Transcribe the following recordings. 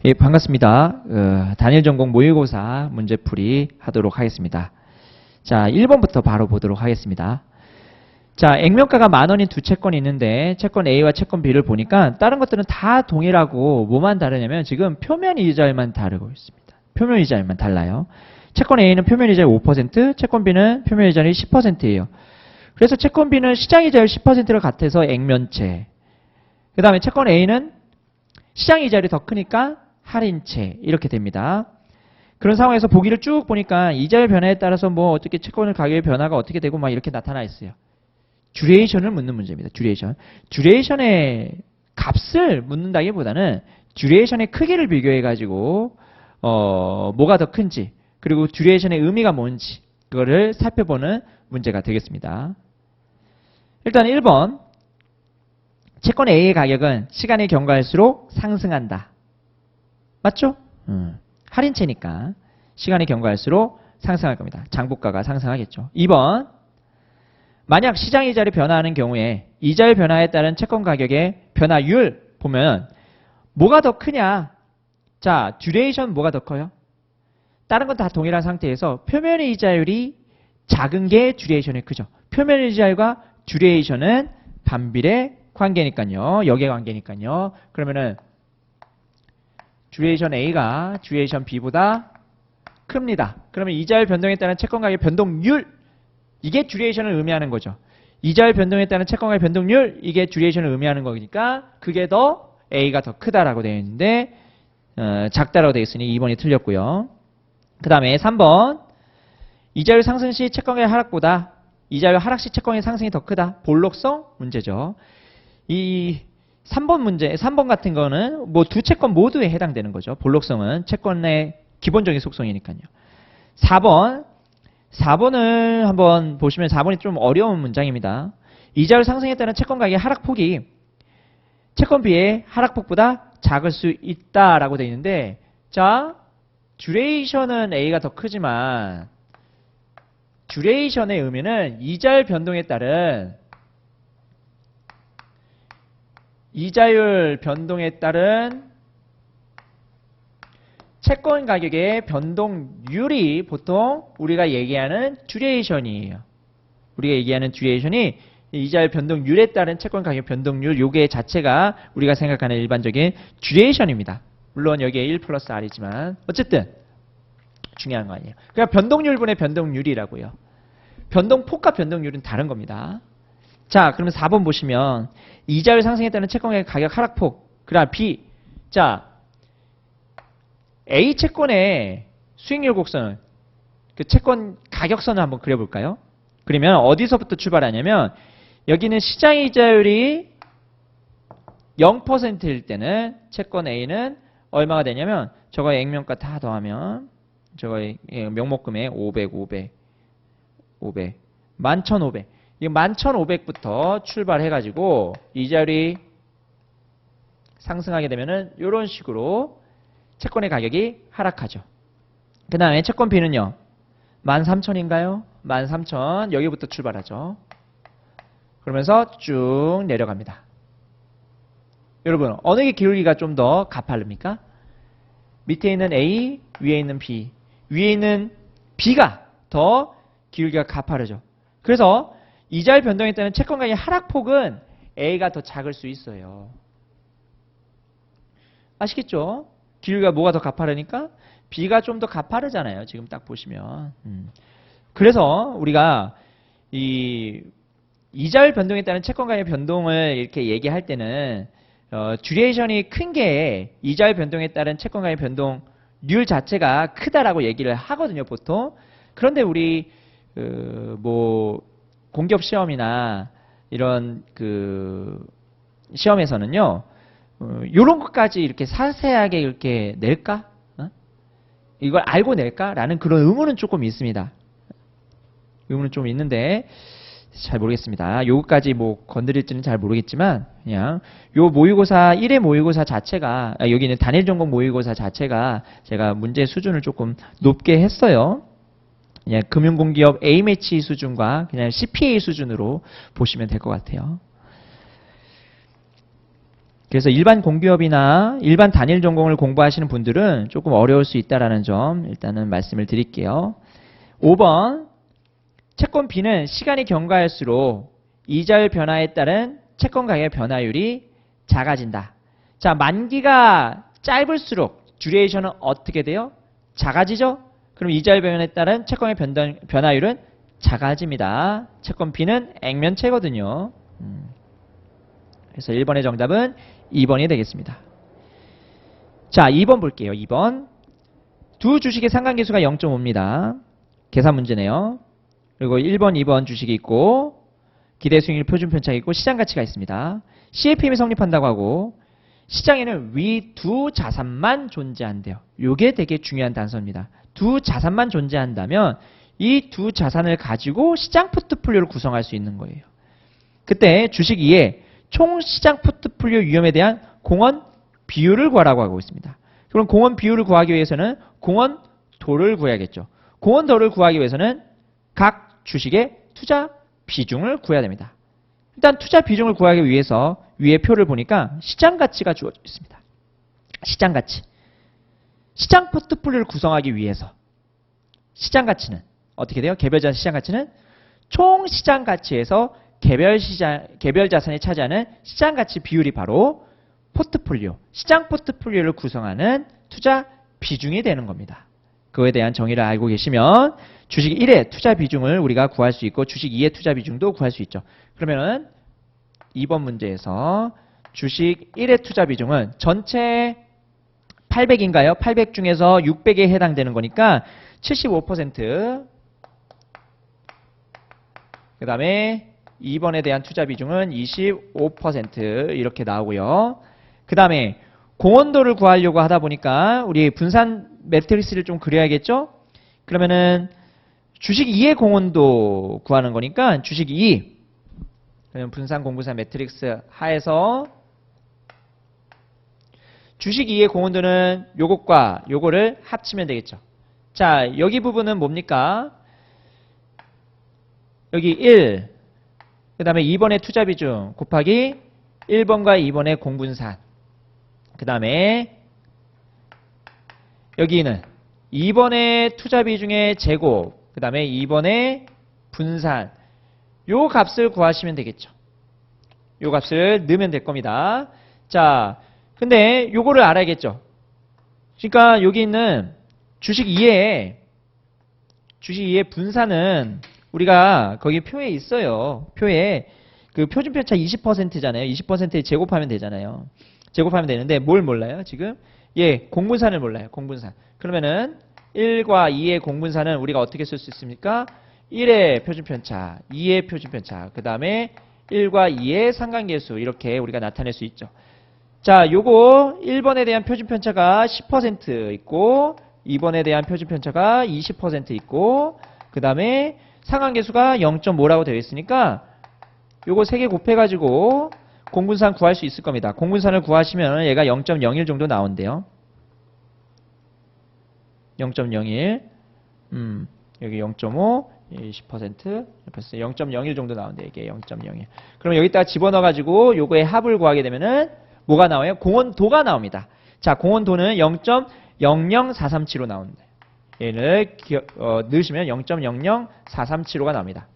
예, 반갑습니다. 단일 전공 모의고사 문제풀이 하도록 하겠습니다. 자, 1번부터 바로 보도록 하겠습니다. 자, 액면가가 10,000원인 두 채권이 있는데 채권 A와 채권 B를 보니까 다른 것들은 다 동일하고 뭐만 다르냐면 지금 표면 이자율만 다르고 있습니다. 표면 이자율만 달라요. 채권 A는 표면 이자율 5%, 채권 B는 표면 이자율이 10%예요. 그래서 채권 B는 시장 이자율 10%가 같아서 액면채. 그 다음에 채권 A는 시장 이자율이 더 크니까 할인채 이렇게 됩니다. 그런 상황에서 보기를 쭉 보니까 이자율 변화에 따라서 뭐 어떻게 채권 가격의 변화가 어떻게 되고 막 이렇게 나타나 있어요. 듀레이션을 묻는 문제입니다. 듀레이션. 듀레이션의 값을 묻는다기보다는 듀레이션의 크기를 비교해가지고 뭐가 더 큰지 그리고 듀레이션의 의미가 뭔지 그거를 살펴보는 문제가 되겠습니다. 일단 1번 채권 A의 가격은 시간이 경과할수록 상승한다. 맞죠? 할인채니까 시간이 경과할수록 상승할 겁니다. 장부가가 상승하겠죠. 2번 만약 시장 이자율이 변화하는 경우에 이자율 변화에 따른 채권 가격의 변화율 보면 뭐가 더 크냐? 자, 듀레이션 뭐가 더 커요? 다른 건 다 동일한 상태에서 표면 이자율이 작은 게 듀레이션이 크죠. 표면 이자율과 듀레이션은 반비례 관계니까요. 역의 관계니까요. 그러면은 듀레이션 A가 듀레이션 B보다 큽니다. 그러면 이자율 변동에 따른 채권 가격 변동률 이게 듀레이션을 의미하는 거죠. 이자율 변동에 따른 채권 가격 변동률 이게 듀레이션을 의미하는 거니까 그게 더 A가 더 크다라고 되어 있는데 작다라고 되어 있으니 2번이 틀렸고요. 그 다음에 3번 이자율 상승 시 채권 가격 하락보다 이자율 하락 시 채권의 상승이 더 크다. 볼록성 문제죠. 이 3번 문제, 3번 같은 거는 뭐 두 채권 모두에 해당되는 거죠. 볼록성은 채권의 기본적인 속성이니까요. 4번을 한번 보시면 4번이 좀 어려운 문장입니다. 이자율 상승에 따른 채권 가격의 하락폭이 채권 B의 하락폭보다 작을 수 있다라고 되어 있는데 자, 듀레이션은 A가 더 크지만 듀레이션의 의미는 이자율 변동에 따른 채권 가격의 변동률이 보통 우리가 얘기하는 듀레이션이에요. 우리가 얘기하는 듀레이션이 이자율 변동률에 따른 채권 가격 변동률 요게 자체가 우리가 생각하는 일반적인 듀레이션입니다. 물론 여기에 1 플러스 R이지만 어쨌든 중요한 거 아니에요. 그러니까 변동률분의 변동률이라고요. 변동폭과 변동률은 다른 겁니다. 자, 그러면 4번 보시면 이자율 상승에 따른 채권의 가격 하락폭 그 다음 B 자 A 채권의 수익률 곡선을 그 채권 가격선을 한번 그려볼까요? 그러면 어디서부터 출발하냐면 여기는 시장 이자율이 0%일 때는 채권 A는 얼마가 되냐면 저거 액면가 다 더하면 저거 명목금액 500 11,500 이 11,500부터 출발해가지고 이자율이 상승하게 되면은 이런 식으로 채권의 가격이 하락하죠. 그 다음에 채권 B는요. 13,000인가요? 13,000 여기부터 출발하죠. 그러면서 쭉 내려갑니다. 여러분 어느 게 기울기가 좀 더 가파릅니까? 밑에 있는 A, 위에 있는 B. 위에 있는 B가 더 기울기가 가파르죠. 그래서 이자율 변동에 따른 채권 가격의 하락폭은 A가 더 작을 수 있어요. 아시겠죠? 기울기가 뭐가 더 가파르니까 B가 좀 더 가파르잖아요. 지금 딱 보시면. 그래서 우리가 이 이자율 변동에 따른 채권 가격의 변동을 이렇게 얘기할 때는 듀레이션이 큰 게 이자율 변동에 따른 채권 가격의 변동률 자체가 크다라고 얘기를 하거든요. 보통. 그런데 우리 뭐 공기업 시험이나 이런 그 시험에서는요. 요런 것까지 이렇게 자세하게 이렇게 낼까? 이걸 알고 낼까라는 그런 의문은 조금 있습니다. 의문은 좀 있는데 잘 모르겠습니다. 요거까지 뭐 건드릴지는 잘 모르겠지만 그냥 요 모의고사 1회 모의고사 자체가 여기는 단일 전공 모의고사 자체가 제가 문제 수준을 조금 높게 했어요. 그냥 금융공기업 A매치 수준과 그냥 CPA 수준으로 보시면 될 것 같아요. 그래서 일반 공기업이나 일반 단일 전공을 공부하시는 분들은 조금 어려울 수 있다는 점 일단은 말씀을 드릴게요. 5번 채권 B는 시간이 경과할수록 이자율 변화에 따른 채권 가격의 변화율이 작아진다. 자, 만기가 짧을수록 듀레이션은 어떻게 돼요? 작아지죠? 그럼 이자율 변화에 따른 채권의 변화율은 작아집니다. 채권 B는 액면체거든요. 그래서 1번의 정답은 2번이 되겠습니다. 자, 2번 볼게요. 2번. 두 주식의 상관계수가 0.5입니다. 계산 문제네요. 그리고 1번, 2번 주식이 있고 기대 수익률 표준 편차가 있고 시장 가치가 있습니다. CFM이 성립한다고 하고 시장에는 위 두 자산만 존재한대요. 이게 되게 중요한 단서입니다. 두 자산만 존재한다면 이 두 자산을 가지고 시장 포트폴리오를 구성할 수 있는 거예요. 그때 주식 2에 총 시장 포트폴리오 위험에 대한 공헌 비율을 구하라고 하고 있습니다. 그럼 공헌 비율을 구하기 위해서는 공헌도를 구해야겠죠. 공헌도를 구하기 위해서는 각 주식의 투자 비중을 구해야 됩니다. 일단 투자 비중을 구하기 위해서 위에 표를 보니까 시장 가치가 주어져 있습니다. 시장 가치. 시장 포트폴리오를 구성하기 위해서 시장 가치는 어떻게 돼요? 개별 시장 가치는 총 시장 가치에서 개별 자산이 차지하는 시장 가치 비율이 바로 포트폴리오, 시장 포트폴리오를 구성하는 투자 비중이 되는 겁니다. 그거에 대한 정의를 알고 계시면 주식 1의 투자 비중을 우리가 구할 수 있고 주식 2의 투자 비중도 구할 수 있죠. 그러면은 2번 문제에서 주식 1의 투자 비중은 전체 800인가요? 800 중에서 600에 해당되는 거니까 75%. 그 다음에 2번에 대한 투자 비중은 25% 이렇게 나오고요. 그 다음에 공헌도를 구하려고 하다 보니까 우리 분산 매트리스를 좀 그려야겠죠? 그러면은 주식 2의 공헌도 구하는 거니까 주식 2 그러면 분산 공분산 매트릭스 하에서 주식 2의 공헌도는 요것과 요거를 합치면 되겠죠. 자, 여기 부분은 뭡니까? 여기 1, 그 다음에 2번의 투자 비중 곱하기 1번과 2번의 공분산, 그 다음에 여기는 2번의 투자 비중의 제곱, 그 다음에 2번의 분산, 요 값을 구하시면 되겠죠. 요 값을 넣으면 될 겁니다. 자, 근데 요거를 알아야겠죠. 그러니까 여기 있는 주식 2의 분산은 우리가 거기 표에 있어요. 표에 그 표준 편차 20%잖아요. 20%에 제곱하면 되잖아요. 제곱하면 되는데 뭘 몰라요, 지금? 예, 공분산을 몰라요. 공분산. 그러면은 1과 2의 공분산은 우리가 어떻게 쓸 수 있습니까? 1의 표준 편차, 2의 표준 편차, 그 다음에 1과 2의 상관계수 이렇게 우리가 나타낼 수 있죠. 자, 요거 1번에 대한 표준 편차가 10% 있고 2번에 대한 표준 편차가 20% 있고 그 다음에 상관계수가 0.5라고 되어 있으니까 요거 3개 곱해가지고 공분산 구할 수 있을 겁니다. 공분산을 구하시면 얘가 0.01 정도 나온대요. 0.01 여기 0.5 20% 0.01 정도 나온대. 이게 0.01. 그럼 여기다가 집어넣어가지고 요거의 합을 구하게 되면은 뭐가 나와요? 공헌도가 나옵니다. 자, 공헌도는 0.00437로 나옵니다. 얘를 넣으시면 0.00437호가 나옵니다.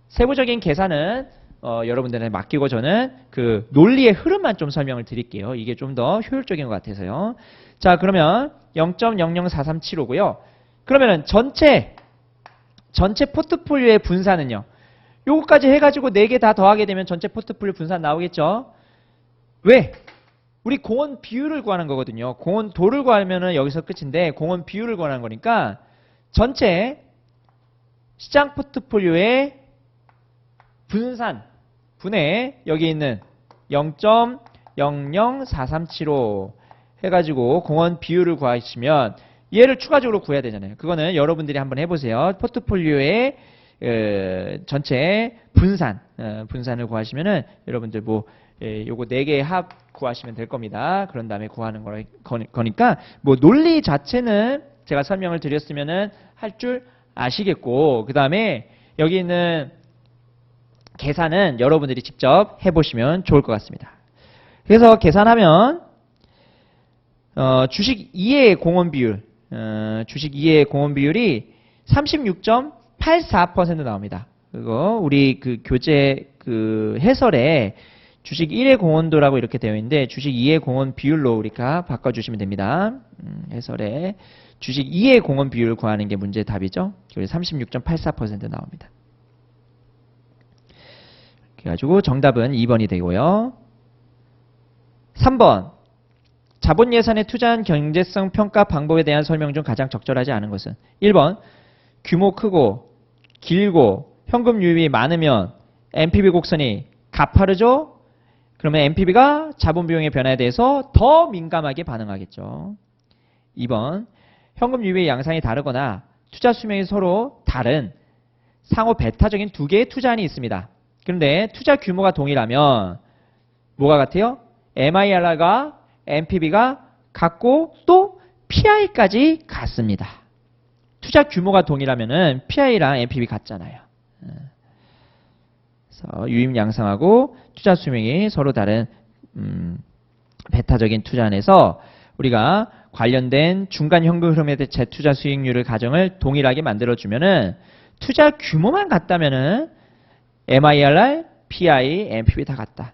세부적인 계산은 여러분들한테 맡기고 저는 그 논리의 흐름만 좀 설명을 드릴게요. 이게 좀 더 효율적인 것 같아서요. 자, 그러면 0.00437호고요. 그러면은 전체 포트폴리오의 분산은요. 요거까지 해가지고 4개 다 더하게 되면 전체 포트폴리오 분산 나오겠죠? 왜? 우리 공헌 비율을 구하는 거거든요. 공헌도를 구하면은 여기서 끝인데 공헌 비율을 구하는 거니까 전체 시장 포트폴리오의 분에 여기 있는 0.00437호 해가지고 공헌 비율을 구하시면 얘를 추가적으로 구해야 되잖아요. 그거는 여러분들이 한번 해보세요. 포트폴리오의 전체 분산을 구하시면은 여러분들 뭐 요거 4개의 합 구하시면 될 겁니다. 그런 다음에 구하는 거니까 뭐 논리 자체는 제가 설명을 드렸으면은 할 줄 아시겠고 그 다음에 여기 있는 계산은 여러분들이 직접 해보시면 좋을 것 같습니다. 그래서 계산하면 주식 2의 공원 비율, 주식 2의 공원 비율이 36.84% 나옵니다. 그리고 우리 그 교재 그 해설에 주식 1의 공원도라고 이렇게 되어 있는데 주식 2의 공원 비율로 우리가 바꿔주시면 됩니다. 해설에 주식 2의 공원 비율 구하는 게 문제의 답이죠. 그래서 36.84% 나옵니다. 그래가지고 정답은 2번이 되고요. 3번 자본 예산에 투자한 경제성 평가 방법에 대한 설명 중 가장 적절하지 않은 것은 1번 규모 크고 길고 현금 유입이 많으면 NPV 곡선이 가파르죠? 그러면 NPV가 자본 비용의 변화에 대해서 더 민감하게 반응하겠죠. 2번 현금 유입의 양상이 다르거나 투자 수명이 서로 다른 상호 배타적인 두 개의 투자안이 있습니다. 그런데 투자 규모가 동일하면 뭐가 같아요? MIR과 NPV가 같고 또 PI까지 같습니다. 투자 규모가 동일하면은 PI랑 NPV 같잖아요. 그래서 유입 양상하고 투자 수명이 서로 다른 배타적인 투자안에서 우리가 관련된 중간 현금 흐름에 대해 재투자 수익률을 가정을 동일하게 만들어주면은 투자 규모만 같다면은 MIRR, PI, NPV 다 같다.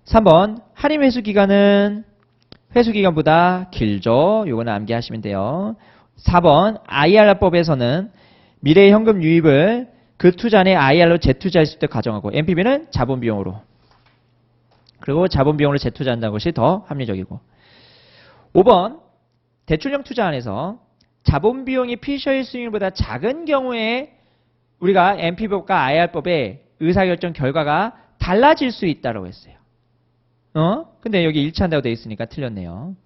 3번 할인 회수 기간은 회수 기간보다 길죠. 요거는 암기하시면 돼요. 4번 IRR법에서는 미래의 현금 유입을 그 투자안에 IRR로 재투자했을 때 가정하고 NPV는 자본 비용으로 그리고 자본 비용으로 재투자한다는 것이 더 합리적이고 5번 대출형 투자안에서 자본 비용이 피셔의 수익률보다 작은 경우에 우리가 NPV법과 IRR법의 의사결정 결과가 달라질 수 있다고 했어요. 근데 여기 일치한다고 되어 있으니까 틀렸네요.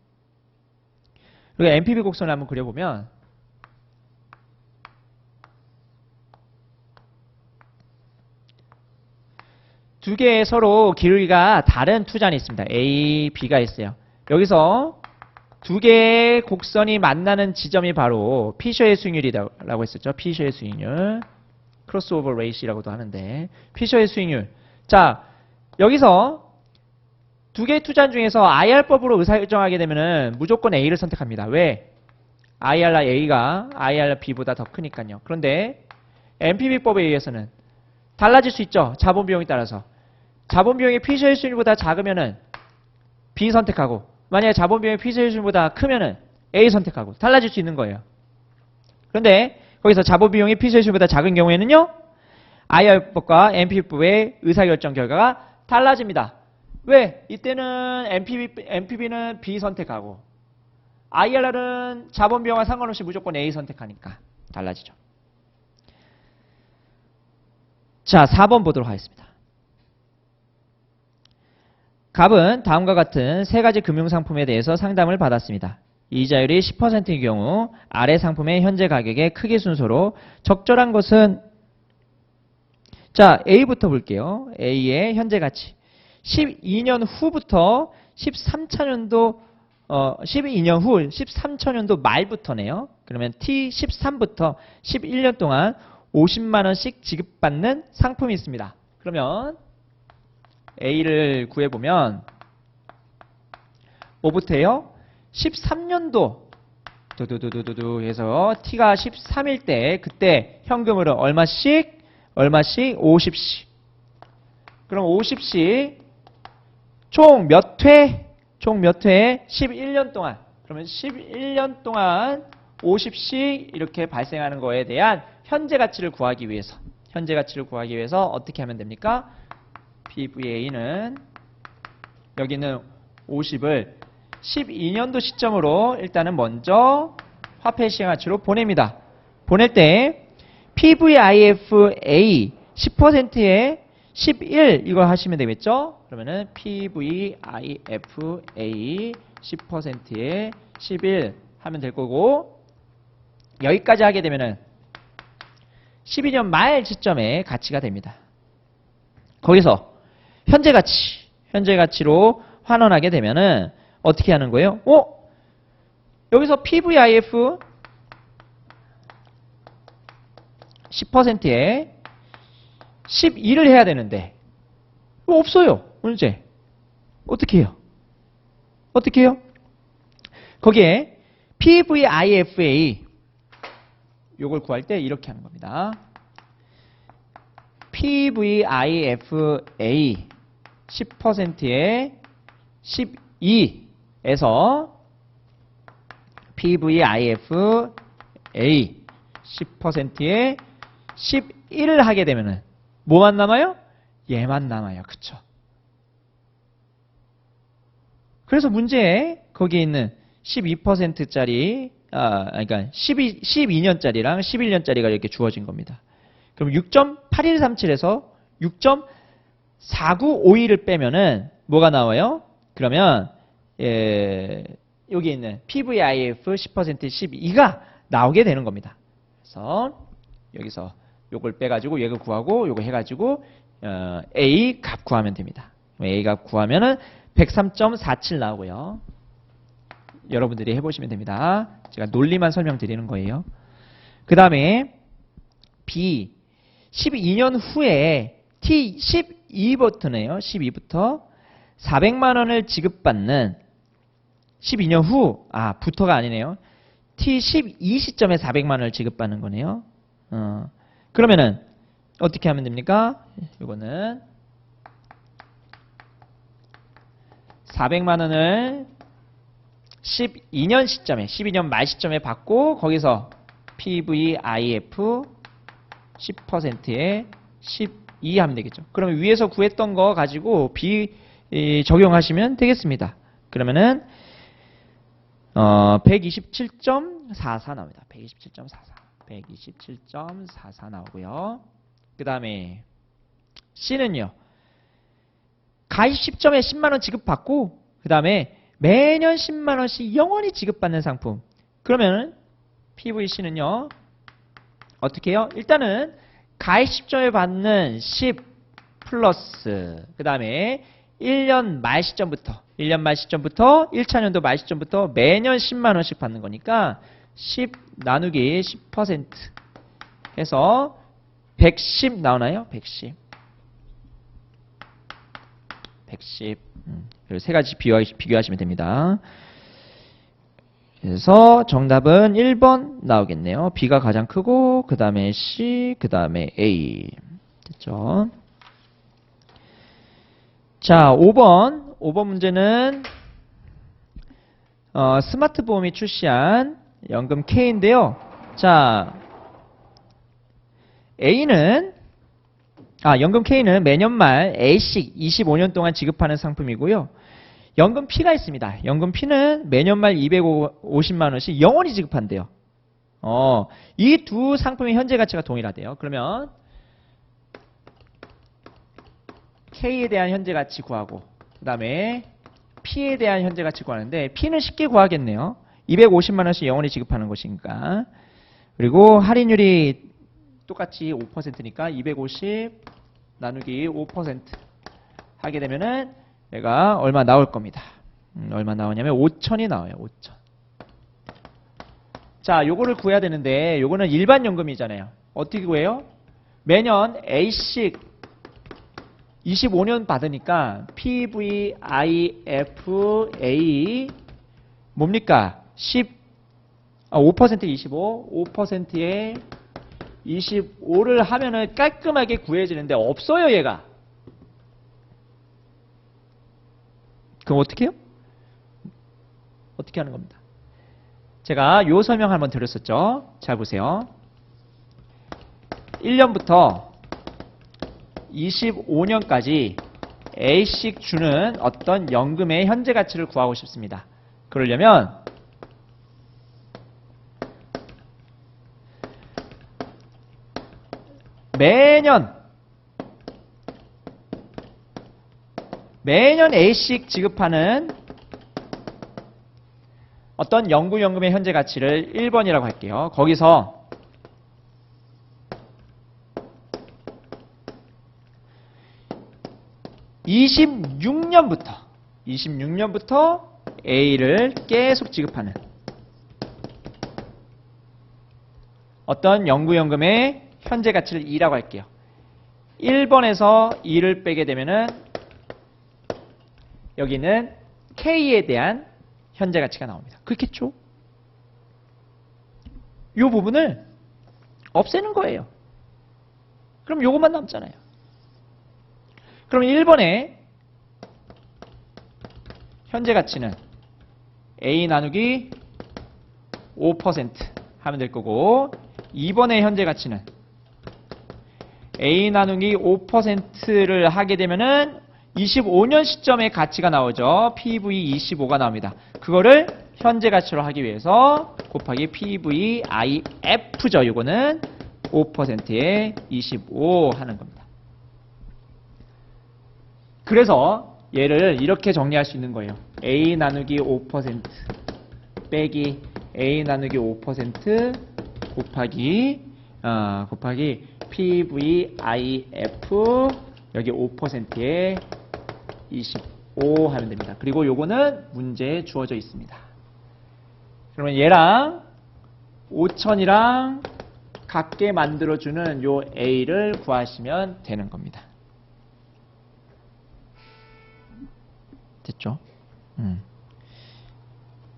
그리고 NPV 곡선을 한번 그려보면 두 개의 서로 길이가 다른 투자안이 있습니다. A, B가 있어요. 여기서 두 개의 곡선이 만나는 지점이 바로 피셔의 수익률이라고 했었죠. 피셔의 수익률. 크로스오버 레이시라고도 하는데 피셔의 수익률. 자, 여기서 두 개의 투자안 중에서 IR법으로 의사결정하게 되면은 무조건 A를 선택합니다. 왜? IRR A가 IRR B보다 더 크니까요. 그런데 NPV법에 의해서는 달라질 수 있죠. 자본 비용에 따라서. 자본 비용이 피셔의 수익률보다 작으면은 B 선택하고 만약에 자본 비용이 피셔의 수익률보다 크면은 A 선택하고 달라질 수 있는 거예요. 그런데 거기서 자본 비용이 피셔의 수익률보다 작은 경우에는요. IR법과 NPV법의 의사결정 결과가 달라집니다. 왜? 이때는 NPV는 B 선택하고 IRR은 자본 비용과 상관없이 무조건 A 선택하니까 달라지죠. 자, 4번 보도록 하겠습니다. 갑은 다음과 같은 세 가지 금융상품에 대해서 상담을 받았습니다. 이자율이 10%인 경우 아래 상품의 현재 가격의 크기 순서로 적절한 것은 자, A부터 볼게요. A의 현재 가치 12년 후부터 13천년도 12년 후 13천년도 말부터네요. 그러면 T13부터 11년 동안 50만 원씩 지급받는 상품이 있습니다. 그러면 A를 구해보면 뭐부터예요? 13년도 두두두두두 해서 T가 13일 때 그때 현금으로 얼마씩 50씩. 그럼 50씩 총 몇 회? 총 몇 회? 11년 동안. 그러면 11년 동안 50씩 이렇게 발생하는 거에 대한 현재 가치를 구하기 위해서 어떻게 하면 됩니까? PVA는 여기는 50을 12년도 시점으로 일단은 먼저 화폐 시장 가치로 보냅니다. 보낼 때 PVIFA 10%에 11 이걸 하시면 되겠죠? 그러면은 PVIFA 10%에 11 하면 될 거고 여기까지 하게 되면은 12년 말 시점에 가치가 됩니다. 거기서 현재 가치로 환원하게 되면은 어떻게 하는 거예요? 여기서 PVIF 10%에 12를 해야 되는데 없어요. 문제. 어떻게 해요? 어떻게 해요? 거기에 PVIFA 요걸 구할 때 이렇게 하는 겁니다. PVIFA 10%에 12에서 PVIFA 10%에 11을 하게 되면은 뭐만 남아요? 얘만 남아요. 그쵸? 그래서 문제에 거기에 있는 12%짜리 그러니까 12년짜리랑 11년짜리가 이렇게 주어진 겁니다. 그럼 6.8137에서 6.4952를 빼면은 뭐가 나와요? 그러면 여기 있는 PVIF 10% 12가 나오게 되는 겁니다. 그래서 여기서 요걸 빼가지고 얘가 구하고 요거 해가지고 A 값 구하면 됩니다. A 값 구하면은 103.47 나오고요. 여러분들이 해보시면 됩니다. 제가 논리만 설명드리는 거예요. 그 다음에 B 12년 후에 T 12부터네요. 12부터 400만 원을 지급받는 12년 후 부터가 아니네요. T 12 시점에 400만 원을 지급받는 거네요. 그러면은 어떻게 하면 됩니까? 이거는 400만 원을 12년 시점에 12년 말 시점에 받고 거기서 PVIF 10%에 12 하면 되겠죠. 그러면 위에서 구했던 거 가지고 B 적용하시면 되겠습니다. 그러면은 127.44 나옵니다. 127.44 나오고요. 그 다음에 C는요. 가입 시점에 10만 원 지급받고 그 다음에 매년 10만 원씩 영원히 지급받는 상품. 그러면 PVC는요. 어떻게 해요? 일단은 가입 시점에 받는 10 플러스 그 다음에 1년 말 시점부터 1차년도 말 시점부터 매년 10만 원씩 받는 거니까 10 나누기 10% 해서 110 나오나요? 110 세 가지 비교하시면 됩니다. 그래서 정답은 1번 나오겠네요. B가 가장 크고 그 다음에 C, 그 다음에 A. 됐죠? 자, 5번 문제는 스마트보험이 출시한 연금 K인데요. 자, 연금 K는 매년 말 A씩 25년 동안 지급하는 상품이고요. 연금 P가 있습니다. 연금 P는 매년 말 250만 원씩 영원히 지급한대요. 이 두 상품의 현재 가치가 동일하대요. 그러면 K에 대한 현재 가치 구하고 그 다음에 P에 대한 현재 가치 구하는데 P는 쉽게 구하겠네요. 250만 원씩 영원히 지급하는 것이니까. 그리고 할인율이 똑같이 5%니까 250 나누기 5% 하게 되면은 얘가 얼마 나올 겁니다. 얼마 나오냐면 5천이 나와요. 5천. 자, 요거를 구해야 되는데 요거는 일반 연금이잖아요. 어떻게 구해요? 매년 A씩 25년 받으니까 PVIFA 뭡니까? 5% 25, 5%에 25를 하면은 깔끔하게 구해지는데 없어요, 얘가. 그럼 어떻게 해요? 어떻게 하는 겁니다. 제가 요 설명 한번 드렸었죠. 잘 보세요. 1년부터 25년까지 A씩 주는 어떤 연금의 현재 가치를 구하고 싶습니다. 그러려면 매년 A씩 지급하는 어떤 연금의 현재 가치를 1번이라고 할게요. 거기서 (26년부터) A를 계속 지급하는 어떤 연금의 현재 가치를 2라고 할게요. 1번에서 2를 빼게 되면은 여기는 K에 대한 현재 가치가 나옵니다. 그렇겠죠? 이 부분을 없애는 거예요. 그럼 요것만 남잖아요. 그럼 1번에 현재 가치는 A 나누기 5% 하면 될 거고, 2번의 현재 가치는 A 나누기 5%를 하게 되면은 25년 시점의 가치가 나오죠. PV25가 나옵니다. 그거를 현재 가치로 하기 위해서 곱하기 PVIF죠. 이거는 5%에 25 하는 겁니다. 그래서 얘를 이렇게 정리할 수 있는 거예요. A 나누기 5% 빼기 A 나누기 5% 곱하기 PVIF 여기 5%에 25 하면 됩니다. 그리고 요거는 문제에 주어져 있습니다. 그러면 얘랑 5,000이랑 같게 만들어주는 요 A를 구하시면 되는 겁니다. 됐죠?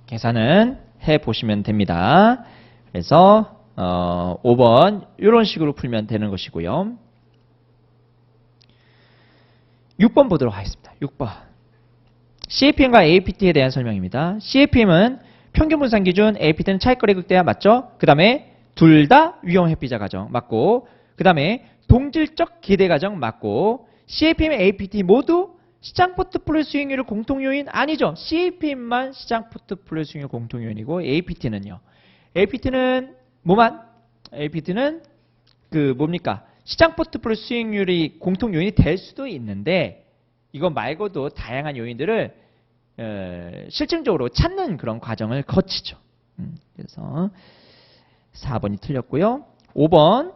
계산은 해보시면 됩니다. 그래서 5번 이런 식으로 풀면 되는 것이고요. 6번 보도록 하겠습니다. 6번 CAPM과 APT에 대한 설명입니다. CAPM은 평균 분산 기준, APT는 차익거래 극대화 맞죠? 그 다음에 둘 다 위험 회피자 가정 맞고, 그 다음에 동질적 기대 가정 맞고, CAPM, APT 모두 시장 포트폴리오 수익률의 공통 요인 아니죠. CAPM만 시장 포트폴리오 수익률 공통 요인이고, APT는요. APT는 뭐만? APT는 뭡니까? 시장 포트폴리오 수익률이 공통 요인이 될 수도 있는데, 이거 말고도 다양한 요인들을 실증적으로 찾는 그런 과정을 거치죠. 그래서 4번이 틀렸고요. 5번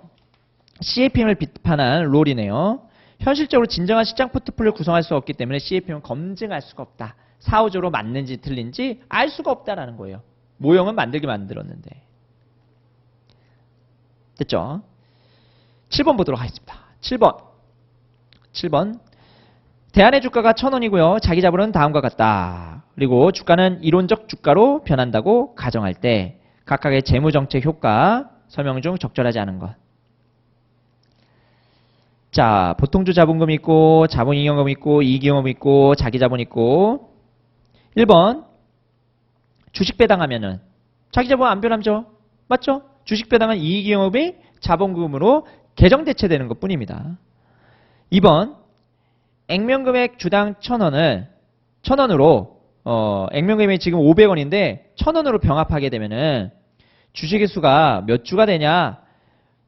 CAPM을 비판한 롤이네요. 현실적으로 진정한 시장 포트폴리오를 구성할 수 없기 때문에 CAPM은 검증할 수가 없다. 사후적으로 맞는지 틀린지 알 수가 없다라는 거예요. 모형은 만들었는데. 됐죠? 7번 보도록 하겠습니다. 7번 대안의 주가가 1,000원이고요. 자기 자본은 다음과 같다. 그리고 주가는 이론적 주가로 변한다고 가정할 때 각각의 재무정책 효과 설명 중 적절하지 않은 것. 자, 보통주 자본금 있고 자본잉여금 있고 이익잉여금 있고 자기 자본 있고. 1번 주식 배당하면은 자기 자본 안 변하죠? 맞죠? 주식 배당은 이익잉여금이 자본금으로 계정 대체되는 것 뿐입니다. 2번 액면금액 주당 1,000원으로 액면금액이 지금 500원인데 1,000원으로 병합하게 되면은 주식의 수가 몇 주가 되냐?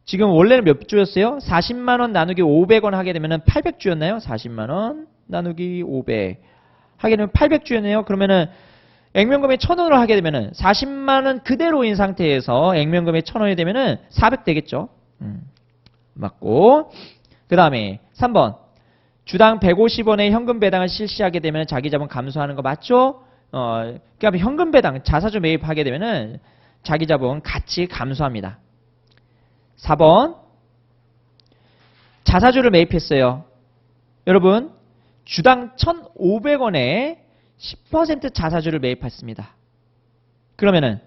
지금 원래는 몇 주였어요? 40만원 나누기 500원 하게 되면은 800주였나요? 40만원 나누기 500 하게 되면 800주였네요. 그러면은 액면금액 1,000원으로 하게 되면은 40만원 그대로인 상태에서 액면금액 1,000원이 되면은 400 되겠죠? 맞고. 그 다음에 3번 주당 150원의 현금 배당을 실시하게 되면 자기 자본 감소하는 거 맞죠? 그러니까 현금 배당 자사주 매입하게 되면은 자기 자본 같이 감소합니다. 4번 자사주를 매입했어요. 여러분 주당 1,500원에 10% 자사주를 매입했습니다. 그러면은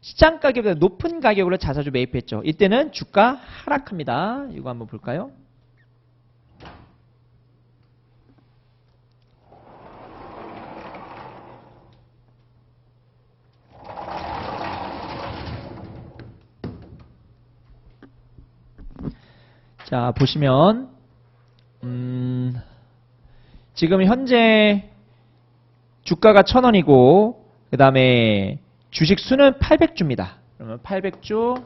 시장 가격보다 높은 가격으로 자사주 매입했죠. 이때는 주가 하락합니다. 이거 한번 볼까요? 자, 보시면 지금 현재 주가가 1,000원이고 그 다음에 주식 수는 800주입니다. 그러면 800주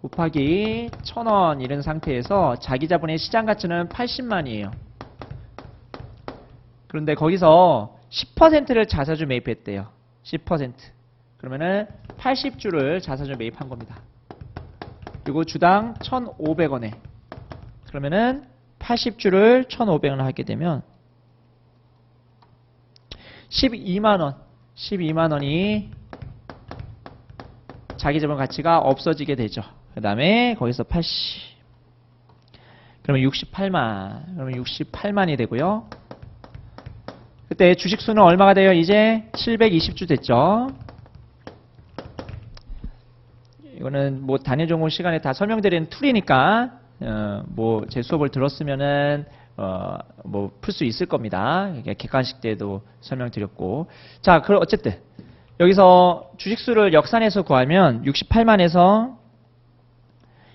곱하기 1,000원 이런 상태에서 자기 자본의 시장 가치는 80만이에요. 그런데 거기서 10%를 자사주 매입했대요. 10%. 그러면은 80주를 자사주 매입한 겁니다. 그리고 주당 1,500원에 그러면은 80주를 1,500원 하게 되면 12만원이 자기 자본 가치가 없어지게 되죠. 그 다음에 거기서 80 그러면 68만 그러면 68만이 되고요. 그때 주식수는 얼마가 돼요? 이제 720주 됐죠. 이거는 뭐 단일 전공 시간에 다 설명드리는 툴이니까 뭐 제 수업을 들었으면은 뭐 풀 수 있을 겁니다. 객관식 때도 설명드렸고. 자, 그럼 어쨌든 여기서 주식수를 역산해서 구하면 68만에서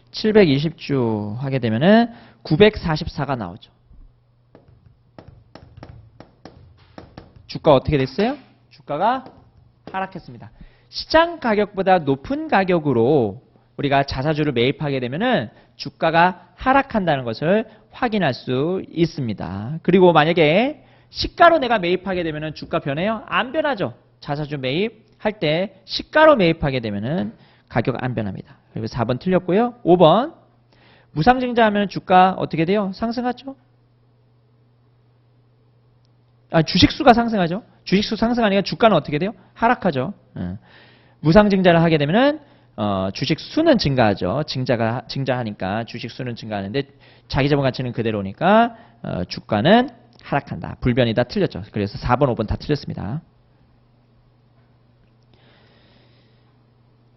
720주 하게 되면은 944가 나오죠. 주가 어떻게 됐어요? 주가가 하락했습니다. 시장 가격보다 높은 가격으로 우리가 자사주를 매입하게 되면은 주가가 하락한다는 것을 확인할 수 있습니다. 그리고 만약에 시가로 내가 매입하게 되면은 주가 변해요? 안 변하죠. 자사주 매입할 때 시가로 매입하게 되면은 가격 안 변합니다. 그리고 4번 틀렸고요. 5번 무상증자하면 주가 어떻게 돼요? 상승하죠. 주식수가 상승하죠. 주식수 상승하니까 주가는 어떻게 돼요? 하락하죠. 무상증자를 하게 되면은 주식수는 증가하죠. 증자하니까 주식수는 증가하는데 자기자본 가치는 그대로니까 주가는 하락한다. 불변이다. 틀렸죠. 그래서 4번, 5번 다 틀렸습니다.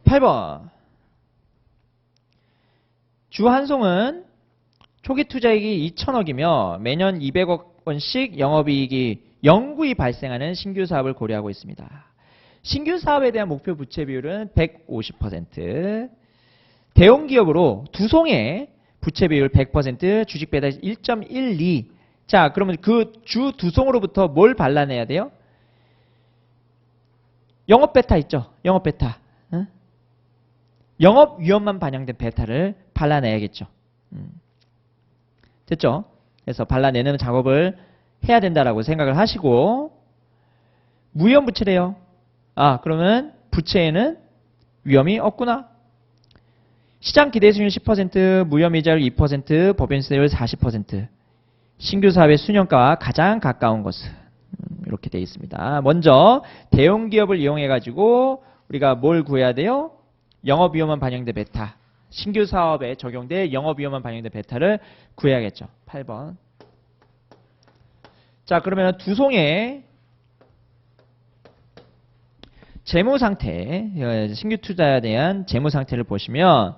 8번 주한송은 초기 투자액이 2천억이며 매년 200억 원씩 영업이익이 영구히 발생하는 신규 사업을 고려하고 있습니다. 신규 사업에 대한 목표 부채 비율은 150%, 대형기업으로 두송의 부채 비율 100%, 주식 배당 1.12. 자, 그러면 그 주 두송으로부터 뭘 발라내야 돼요? 영업 베타 있죠? 영업 베타. 영업 위험만 반영된 베타를 발라내야겠죠. 됐죠? 그래서 발라내는 작업을 해야 된다라고 생각을 하시고, 무위험 부채래요. 그러면 부채에는 위험이 없구나. 시장 기대 수익률 10%, 무위험 이자율 2%, 법인세율 40%. 신규 사업의 수년가와 가장 가까운 것은 이렇게 되어 있습니다. 먼저 대형 기업을 이용해 가지고 우리가 뭘 구해야 돼요? 영업 위험만 반영된 베타. 신규 사업에 적용될 영업 위험만 반영된 베타를 구해야겠죠. 8번. 자, 그러면 두송의 재무 상태, 신규 투자에 대한 재무 상태를 보시면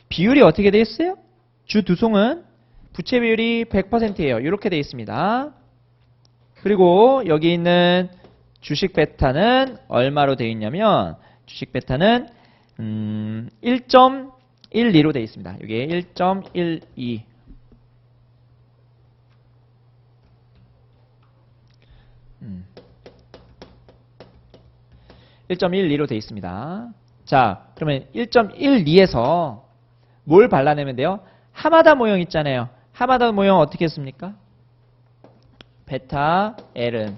비율이 어떻게 되어 있어요? 주 두송은 부채 비율이 100%예요. 이렇게 되어 있습니다. 그리고 여기 있는 주식 베타는 얼마로 되어 있냐면 주식 베타는 1.12로 되어 있습니다. 여기에 1.12. 음. 1.12로 되어 있습니다. 자, 그러면 1.12에서 뭘 발라내면 돼요? 하마다 모형 있잖아요. 하마다 모형 어떻게 했습니까? 베타 L은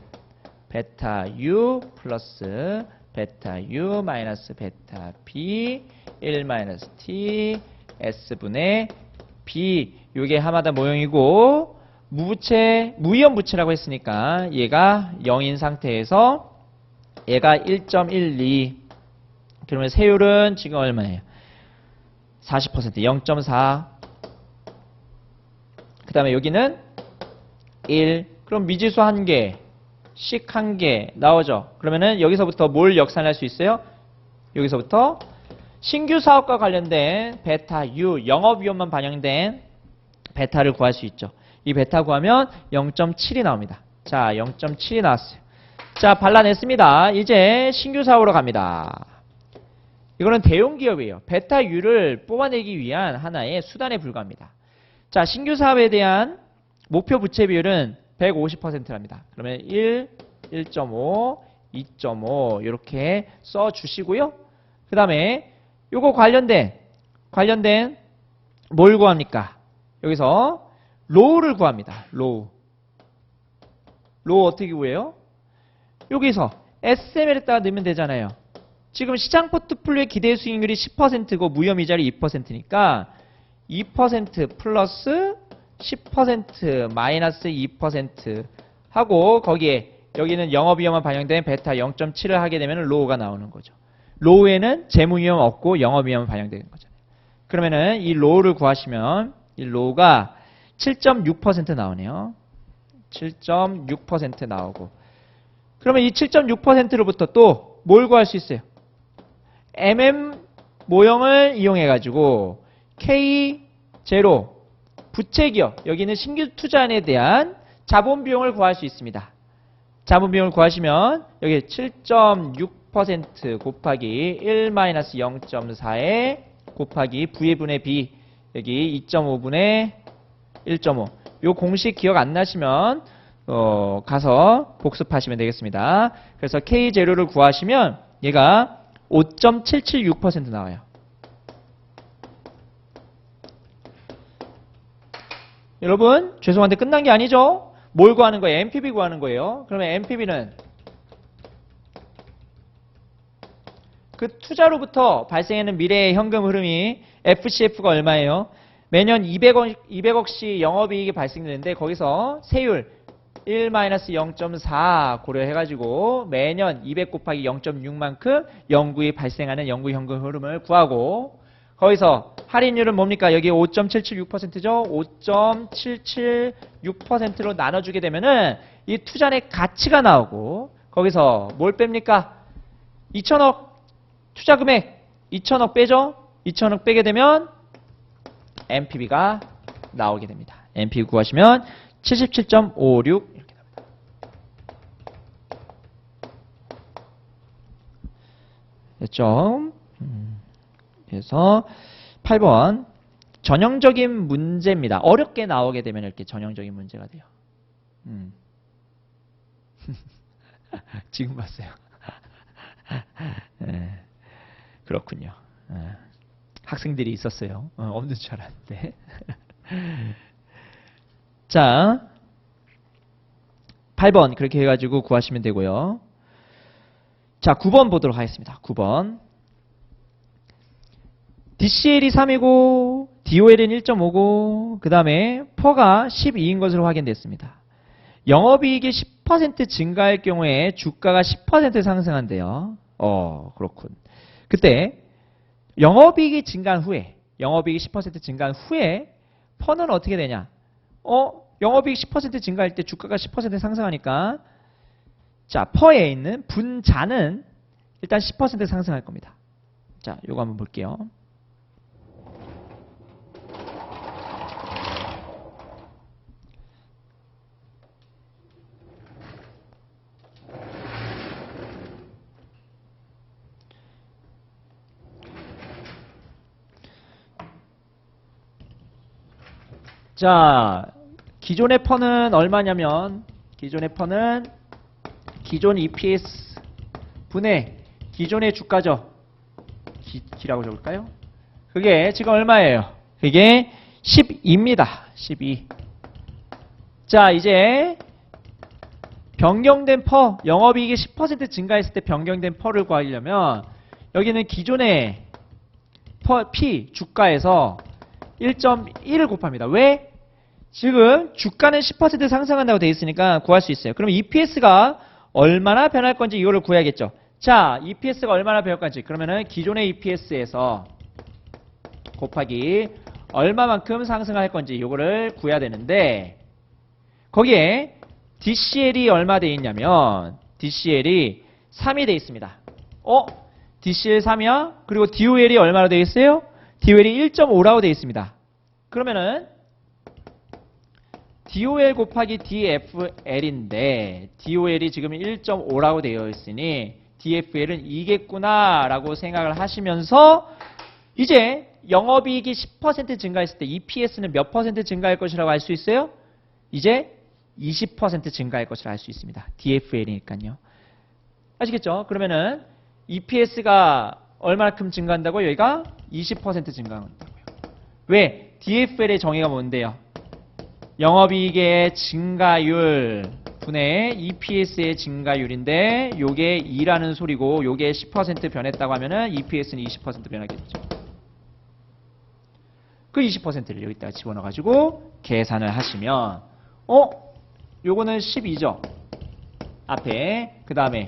베타 U 플러스 베타 U 마이너스 베타 B 1 마이너스 T S분의 B. 이게 하마다 모형이고 무부채, 무위험 부채라고 했으니까 얘가 0인 상태에서 얘가 1.12. 그러면 세율은 지금 얼마예요? 40%, 0.4. 그 다음에 여기는 1. 그럼 미지수 1개, 식 1개 나오죠. 그러면은 여기서부터 뭘 역산할 수 있어요? 여기서부터 신규 사업과 관련된 베타 U, 영업위험만 반영된 베타를 구할 수 있죠. 이 베타 구하면 0.7이 나옵니다. 자, 0.7이 나왔어요. 자, 발라냈습니다. 이제 신규 사업으로 갑니다. 이거는 대형 기업이에요. 베타 U를 뽑아내기 위한 하나의 수단에 불과합니다. 자, 신규 사업에 대한 목표 부채 비율은 150%랍니다. 그러면 1, 1.5, 2.5 이렇게 써주시고요. 그 다음에 요거 관련된 뭘 구합니까? 여기서 로우를 구합니다. 로우 어떻게 구해요? 여기서 SML에다가 넣으면 되잖아요. 지금 시장 포트폴리오의 기대 수익률이 10%고 무위험 이자율이 2%니까 2% 플러스 10% 마이너스 2% 하고 거기에 여기는 영업위험만 반영된 베타 0.7을 하게 되면 로우가 나오는 거죠. 로우에는 재무위험 없고 영업위험 반영되는 거잖아요. 그러면은 이 로우를 구하시면 이 로우가 7.6% 나오네요. 7.6% 나오고 그러면 이 7.6%로부터 또 뭘 구할 수 있어요? MM 모형을 이용해 가지고 K0 부채기업, 여기는 신규 투자안에 대한 자본 비용을 구할 수 있습니다. 자본 비용을 구하시면 여기 7.6% 곱하기 1-0.4에 곱하기 V분의 B, 여기 2.5분의 1.5. 요 공식 기억 안 나시면 가서 복습하시면 되겠습니다. 그래서 K0를 구하시면 얘가 5.776% 나와요. 여러분, 죄송한데 끝난 게 아니죠? 뭘 구하는 거예요? NPV 구하는 거예요. 그러면 NPV는 그 투자로부터 발생하는 미래의 현금 흐름이 FCF가 얼마예요? 매년 200억씩 영업이익이 발생되는데 거기서 세율 1-0.4 고려해가지고 매년 200 곱하기 0.6만큼 영구히 발생하는 영구 현금 흐름을 구하고, 거기서 할인율은 뭡니까? 여기 5.776%죠? 5.776%로 나눠주게 되면은 이 투자의 가치가 나오고, 거기서 뭘 뺍니까? 2천억 투자 금액 2천억 빼죠? 2천억 빼게 되면 NPV가 나오게 됩니다. NPV 구하시면 77.56 이렇게 나옵니다. 됐죠? 그래서 8번 전형적인 문제입니다. 어렵게 나오게 되면 이렇게 전형적인 문제가 돼요. 지금 봤어요. 네, 그렇군요. 학생들이 있었어요. 없는 줄 알았는데. 자, 8번 그렇게 해가지고 구하시면 되고요. 자, 9번 보도록 하겠습니다. 9번. DCL이 3이고 DOL은 1.5고 그 다음에 퍼가 12인 것으로 확인됐습니다. 영업이익이 10% 증가할 경우에 주가가 10% 상승한대요. 그렇군. 그때 영업이익이 증가한 후에, 영업이익이 10% 증가한 후에 퍼는 어떻게 되냐? 영업이익 10% 증가할 때 주가가 10% 상승하니까, 자, 퍼에 있는 분자는 일단 10% 상승할 겁니다. 자, 요거 한번 볼게요. 자, 기존의 퍼는 얼마냐면, 기존의 퍼는 기존 EPS 분의 기존의 주가죠. 기라고 적을까요? 그게 지금 얼마예요? 그게 12입니다. 12. 자, 이제 변경된 퍼, 영업이익이 10% 증가했을 때 변경된 퍼를 구하려면 여기는 기존의 퍼, P, 주가에서 1.1을 곱합니다. 왜? 지금 주가는 10% 상승한다고 되어 있으니까 구할 수 있어요. 그럼 EPS가 얼마나 변할 건지 이거를 구해야겠죠. 자, EPS가 얼마나 변할 건지, 그러면은 기존의 EPS에서 곱하기 얼마만큼 상승할 건지 이거를 구해야 되는데, 거기에 DCL이 얼마 되어 있냐면 DCL이 3이 되어 있습니다. DCL 3이야? 그리고 DOL이 얼마나 되어 있어요? DOL이 1.5라고 되어 있습니다. 그러면은 DOL 곱하기 DFL인데 DOL이 지금 1.5라고 되어 있으니 DFL은 2겠구나 라고 생각을 하시면서, 이제 영업이익이 10% 증가했을 때 EPS는 몇 퍼센트 증가할 것이라고 알 수 있어요? 이제 20% 증가할 것을 알 수 있습니다. DFL이니까요. 아시겠죠? 그러면은 EPS가 얼마만큼 증가한다고요? 여기가 20% 증가한다고요. 왜? DFL의 정의가 뭔데요? 영업이익의 증가율 분의 EPS의 증가율인데 요게 2라는 소리고, 요게 10% 변했다고 하면은 EPS는 20% 변하겠죠. 그 20%를 여기다가 집어넣어가지고 계산을 하시면 요거는 12죠. 앞에 그 다음에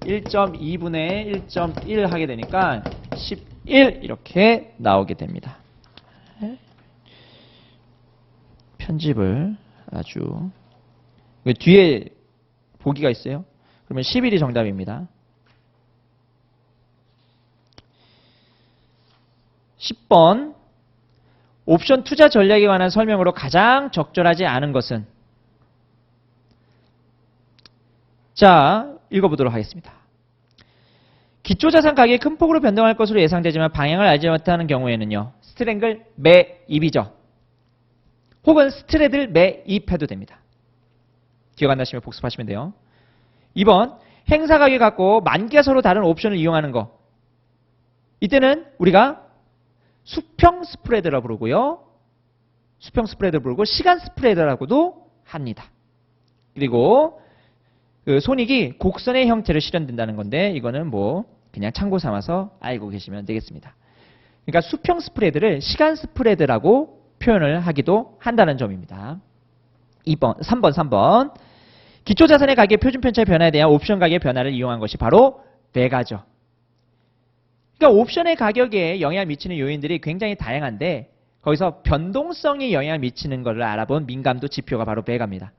1.2분의 1.1 하게 되니까 11 이렇게 나오게 됩니다. 편집을 아주 뒤에 보기가 있어요. 그러면 11이 정답입니다. 10번 옵션 투자 전략에 관한 설명으로 가장 적절하지 않은 것은? 자, 읽어보도록 하겠습니다. 기초자산 가격이 큰 폭으로 변동할 것으로 예상되지만 방향을 알지 못하는 경우에는요. 스트랭글 매입이죠. 혹은 스트레들 매입해도 됩니다. 기억 안 나시면 복습하시면 돼요. 2번 행사 가격이 같고 만기가 서로 다른 옵션을 이용하는 거. 이때는 우리가 수평 스프레드라고 부르고요. 수평 스프레드 부르고 시간 스프레드라고도 합니다. 그리고 그 손익이 곡선의 형태로 실현된다는 건데 이거는 뭐 그냥 참고 삼아서 알고 계시면 되겠습니다. 그러니까 수평 스프레드를 시간 스프레드라고 표현을 하기도 한다는 점입니다. 3번. 기초자산의 가격의 표준 편차의 변화에 대한 옵션 가격의 변화를 이용한 것이 바로 배가죠. 그러니까 옵션의 가격에 영향을 미치는 요인들이 굉장히 다양한데 거기서 변동성이 영향을 미치는 것을 알아본 민감도 지표가 바로 배가입니다.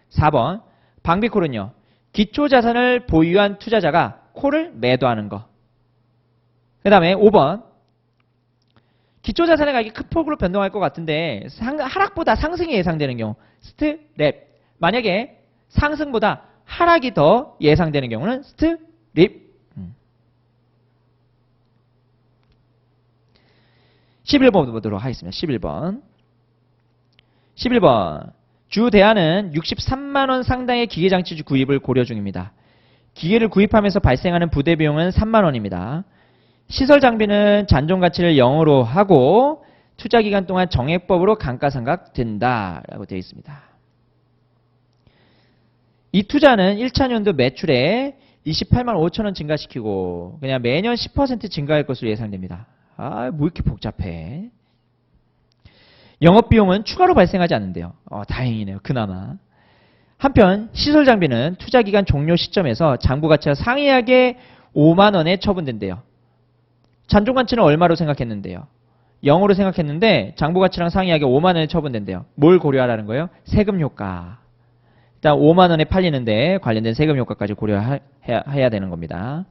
4번 방비콜은요. 기초자산을 보유한 투자자가 콜을 매도하는 거. 그 다음에 5번 기초자산의 가격이 큰 폭으로 변동할 것 같은데 하락보다 상승이 예상되는 경우 스트랩. 만약에 상승보다 하락이 더 예상되는 경우는 스트립. 11번 보도록 하겠습니다. 11번 주 대안은 63만원 상당의 기계장치 구입을 고려 중입니다. 기계를 구입하면서 발생하는 부대 비용은 3만원입니다. 시설 장비는 잔존 가치를 0으로 하고 투자 기간 동안 정액법으로 감가상각된다라고 되어 있습니다. 이 투자는 1차년도 매출에 28만 5천원 증가시키고 그냥 매년 10% 증가할 것으로 예상됩니다. 아, 뭐 이렇게 복잡해. 영업비용은 추가로 발생하지 않는데요. 다행이네요. 그나마. 한편 시설 장비는 투자기간 종료 시점에서 장부가치가 상이하게 5만원에 처분된대요. 잔존가치는 얼마로 생각했는데요. 0으로 생각했는데 장부가치랑 상이하게 5만원에 처분된대요. 뭘 고려하라는 거예요? 세금효과. 일단 5만원에 팔리는데 관련된 세금효과까지 고려해야 되는 겁니다.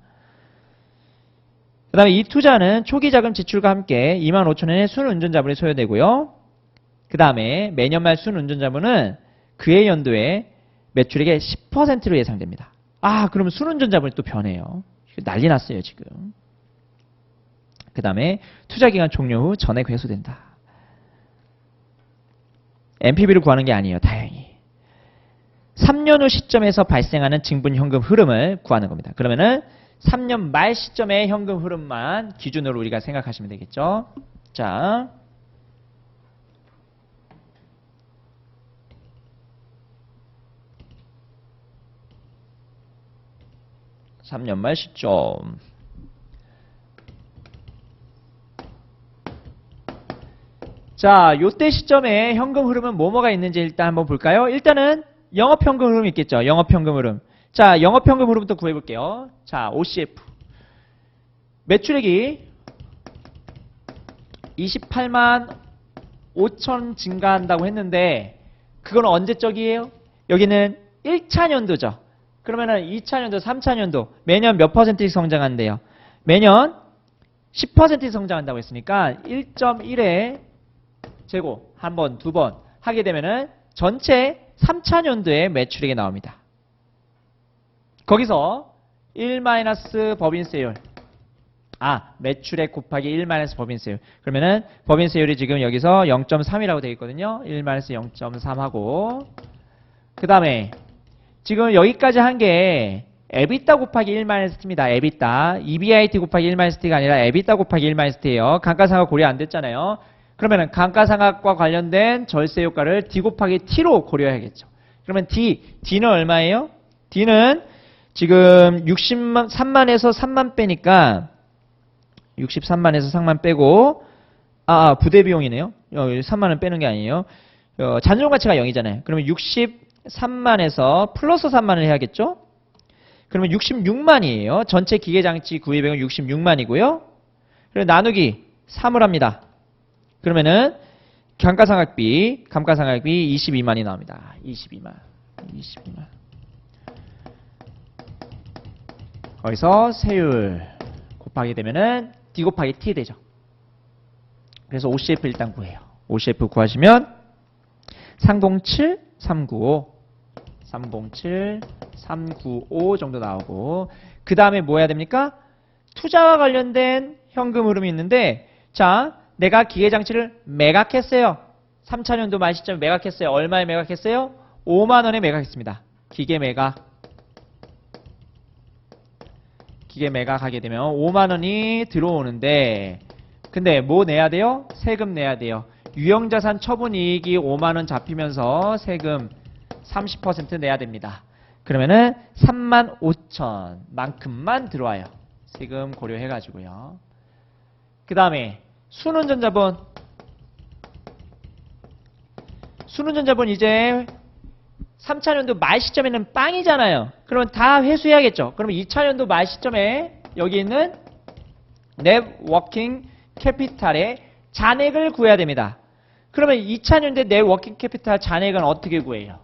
그 다음에 이 투자는 초기 자금 지출과 함께 2만 5천원의 순운전자분이 소요되고요. 그 다음에 매년 말 순운전자분은 그해 연도에 매출액의 10%로 예상됩니다. 아, 그러면 순운전자분이 또 변해요. 난리 났어요, 지금. 그 다음에 투자기간 종료 후 전액 회수된다. NPV를 구하는 게 아니에요, 다행히. 3년 후 시점에서 발생하는 증분 현금 흐름을 구하는 겁니다. 그러면은 3년 말 시점의 현금 흐름만 기준으로 우리가 생각하시면 되겠죠. 자, (3년 말) 시점. 자, 요때 시점에 현금 흐름은 뭐가 있는지 일단 한번 볼까요? 일단은 영업현금 흐름 있겠죠. 영업현금 흐름. 자, 영업현금 흐름부터 구해볼게요. 자, OCF. 매출액이 28만 5천 증가한다고 했는데 그건 언제적이에요? 여기는 1차년도죠. 그러면은 2차년도, 3차년도 매년 몇 %씩 성장한대요? 매년 10% 성장한다고 했으니까 1.1의 제곱 한 번, 두 번 하게 되면은 전체 3차년도의 매출액이 나옵니다. 거기서 1 마이너스 법인세율. 매출액 곱하기 1 마이너스 법인세율. 그러면은 법인세율이 지금 여기서 0.3이라고 되어 있거든요. 1 마이너스 0.3하고 그 다음에 지금 여기까지 한 게 EBITDA 곱하기 1 마이너스 T입니다. EBITDA. EBIT 곱하기 1 마이너스 T가 아니라 EBITDA 곱하기 1 마이너스 T예요. 감가상각 고려 안 됐잖아요. 그러면은 감가상각과 관련된 절세 효과를 D 곱하기 T로 고려해야겠죠. 그러면 D는 얼마예요? D는 지금 63만에서 3만 빼니까 63만에서 3만 빼고 부대 비용이네요. 3만원 빼는 게 아니에요. 잔존 가치가 0이잖아요. 그러면 63만에서 플러스 3만을 해야겠죠? 그러면 66만이에요. 전체 기계장치 구입액은 66만이고요. 그리고 나누기 3을 합니다. 그러면은 감가상각비 22만이 나옵니다. 22만. 거기서 세율 곱하게 되면은 D 곱하기 T 되죠. 그래서 OCF 일단 구해요. OCF 구하시면 307, 395, 307, 395 정도 나오고 그 다음에 뭐 해야 됩니까? 투자와 관련된 현금 흐름이 있는데 자, 내가 기계장치를 매각했어요. 3차년도 말 시점에 매각했어요. 얼마에 매각했어요? 5만 원에 매각했습니다. 기계 매각하게 되면 5만 원이 들어오는데 근데 뭐 내야 돼요? 세금 내야 돼요. 유형자산 처분이익이 5만 원 잡히면서 세금 30% 내야 됩니다. 그러면은 3만 5천 만큼만 들어와요. 세금 고려해가지고요. 그 다음에 순운전자본 이제 3차년도 말 시점에는 빵이잖아요. 그러면 다 회수해야겠죠. 그러면 2차년도 말 시점에 여기 있는 넷 워킹 캐피탈의 잔액을 구해야 됩니다. 그러면 2차년도에 넷 워킹 캐피탈 잔액은 어떻게 구해요?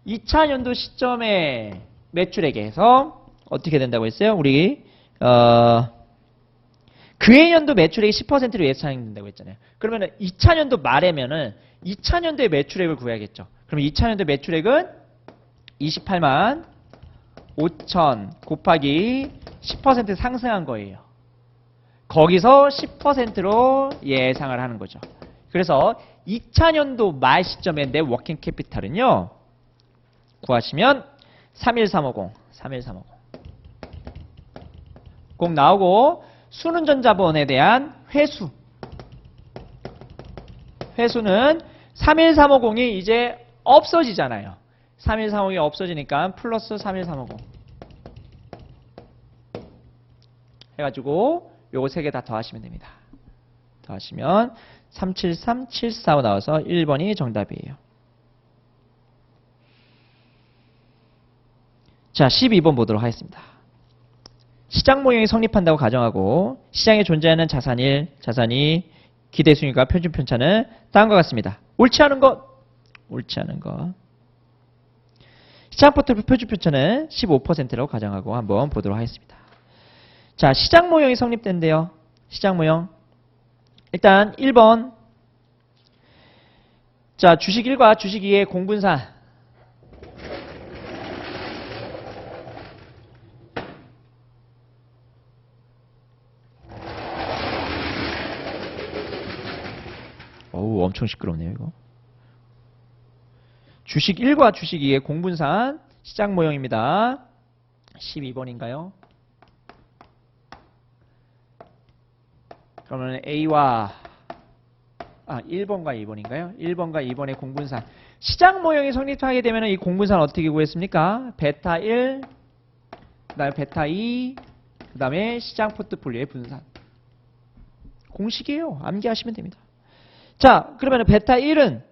2차년도 시점에 매출액에서 어떻게 된다고 했어요? 우리 그해년도 매출액이 10%로 예상된다고 했잖아요. 그러면 2차년도 말에면은 2차년도의 매출액을 구해야겠죠. 그럼 2차년도 매출액은 28만 5천 곱하기 10% 상승한 거예요. 거기서 10%로 예상을 하는 거죠. 그래서 2차년도 말 시점에 내 워킹 캐피탈은요. 구하시면 31350 꼭 나오고 순운전자본에 대한 회수는 31350이 이제 없어지잖아요. 31350이 없어지니까 플러스 31350 해가지고 요거 세 개 다 더하시면 됩니다. 더하시면 373745 나와서 1번이 정답이에요. 자, 12번 보도록 하겠습니다. 시장 모형이 성립한다고 가정하고 시장에 존재하는 자산 1, 자산 2, 기대 수익과 표준 편차는 다음과 같습니다. 옳지 않은 것. 시장 포트폴리오 표준 편차는 15%라고 가정하고 한번 보도록 하겠습니다. 자, 시장 모형이 성립된대요. 시장 모형. 일단 1번. 자, 주식 1과 주식 2의 공분산. 어우, 엄청 시끄럽네요, 이거. 주식 1과 주식 2의 공분산 시장 모형입니다. 12번인가요? 그러면 A와 1번과 2번인가요? 1번과 2번의 공분산. 시장 모형이 성립하게 되면 이 공분산 어떻게 구했습니까? 베타 1, 그 다음에 베타 2, 그 다음에 시장 포트폴리오의 분산. 공식이에요. 암기하시면 됩니다. 자, 그러면 베타 1은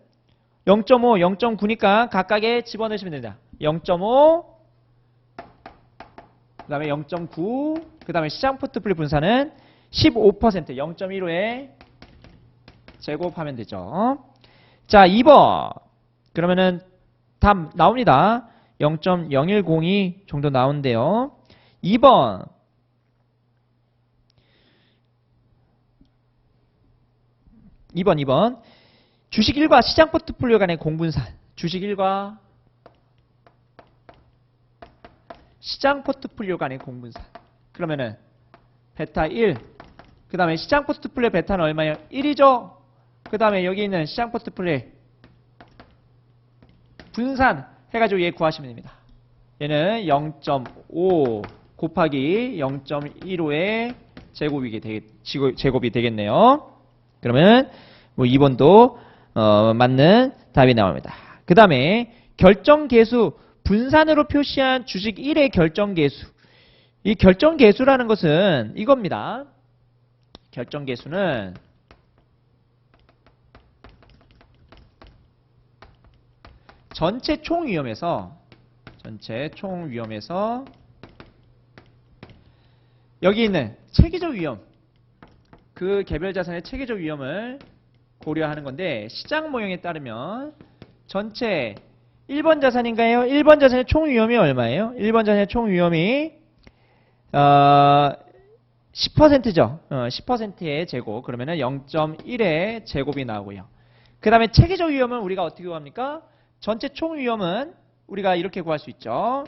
0.5, 0.9니까 각각에 집어넣으시면 됩니다. 0.5, 그 다음에 0.9, 그 다음에 시장 포트폴리오 분산은 15%, 0.15에 제곱하면 되죠. 자, 2번. 그러면은 답 나옵니다. 0.0102 정도 나오는데요. 2번. 주식 1과 시장 포트폴리오 간의 공분산. 주식 1과 시장 포트폴리오 간의 공분산. 그러면은 베타 1. 그 다음에 시장 포트폴리오 베타는 얼마예요? 1이죠. 그 다음에 여기 있는 시장 포트폴리오 분산 해가지고 얘 구하시면 됩니다. 얘는 0.5 곱하기 0.15의 제곱이 되겠네요. 그러면 뭐 2번도 맞는 답이 나옵니다. 그 다음에 결정계수 분산으로 표시한 주식 1의 결정계수. 이 결정계수라는 것은 이겁니다. 결정계수는 전체 총위험에서 여기 있는 체계적 위험, 그 개별 자산의 체계적 위험을 고려하는 건데 시장 모형에 따르면 전체 1번 자산인가요? 1번 자산의 총 위험이 얼마예요? 1번 자산의 총 위험이 10%죠. 10%의 제곱. 그러면은 0.1의 제곱이 나오고요. 그 다음에 체계적 위험은 우리가 어떻게 구합니까? 전체 총 위험은 우리가 이렇게 구할 수 있죠.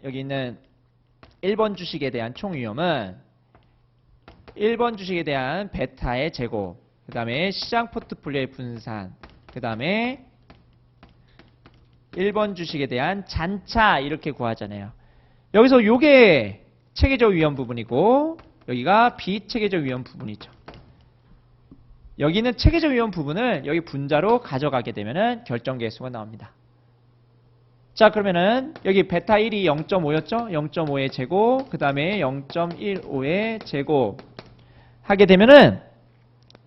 여기 있는 1번 주식에 대한 총 위험은 1번 주식에 대한 베타의 제곱, 그 다음에 시장 포트폴리오의 분산, 그 다음에 1번 주식에 대한 잔차 이렇게 구하잖아요. 여기서 요게 체계적 위험 부분이고 여기가 비체계적 위험 부분이죠. 여기는 체계적 위험 부분을 여기 분자로 가져가게 되면은 결정계수가 나옵니다. 자, 그러면은 여기 베타 1이 0.5였죠? 0.5의 제곱, 그 다음에 0.15의 제곱 하게 되면은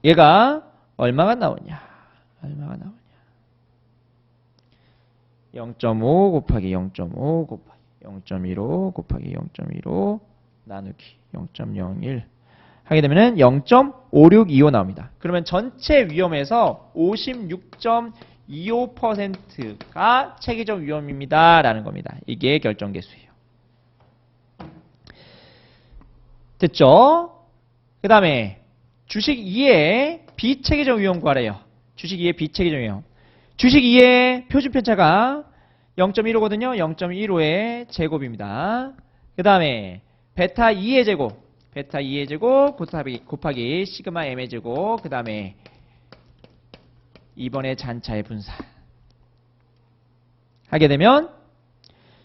얘가 얼마가 나오냐? 0.5 곱하기 0.5 곱하기 0.15 곱하기 0.15 나누기 0.01 하게 되면은 0.5625 나옵니다. 그러면 전체 위험에서 56.25%가 체계적 위험입니다. 라는 겁니다. 이게 결정계수예요. 됐죠? 그 다음에 주식 2의 비체계적 위험 구하래요. 주식 2의 비체계적 위험. 주식 2의 표준편차가 0.15거든요. 0.15의 제곱입니다. 그 다음에 베타 2의 제곱. 베타 2의 제곱 곱하기 시그마 m의 제곱. 그 다음에 2번의 잔차의 분산. 하게 되면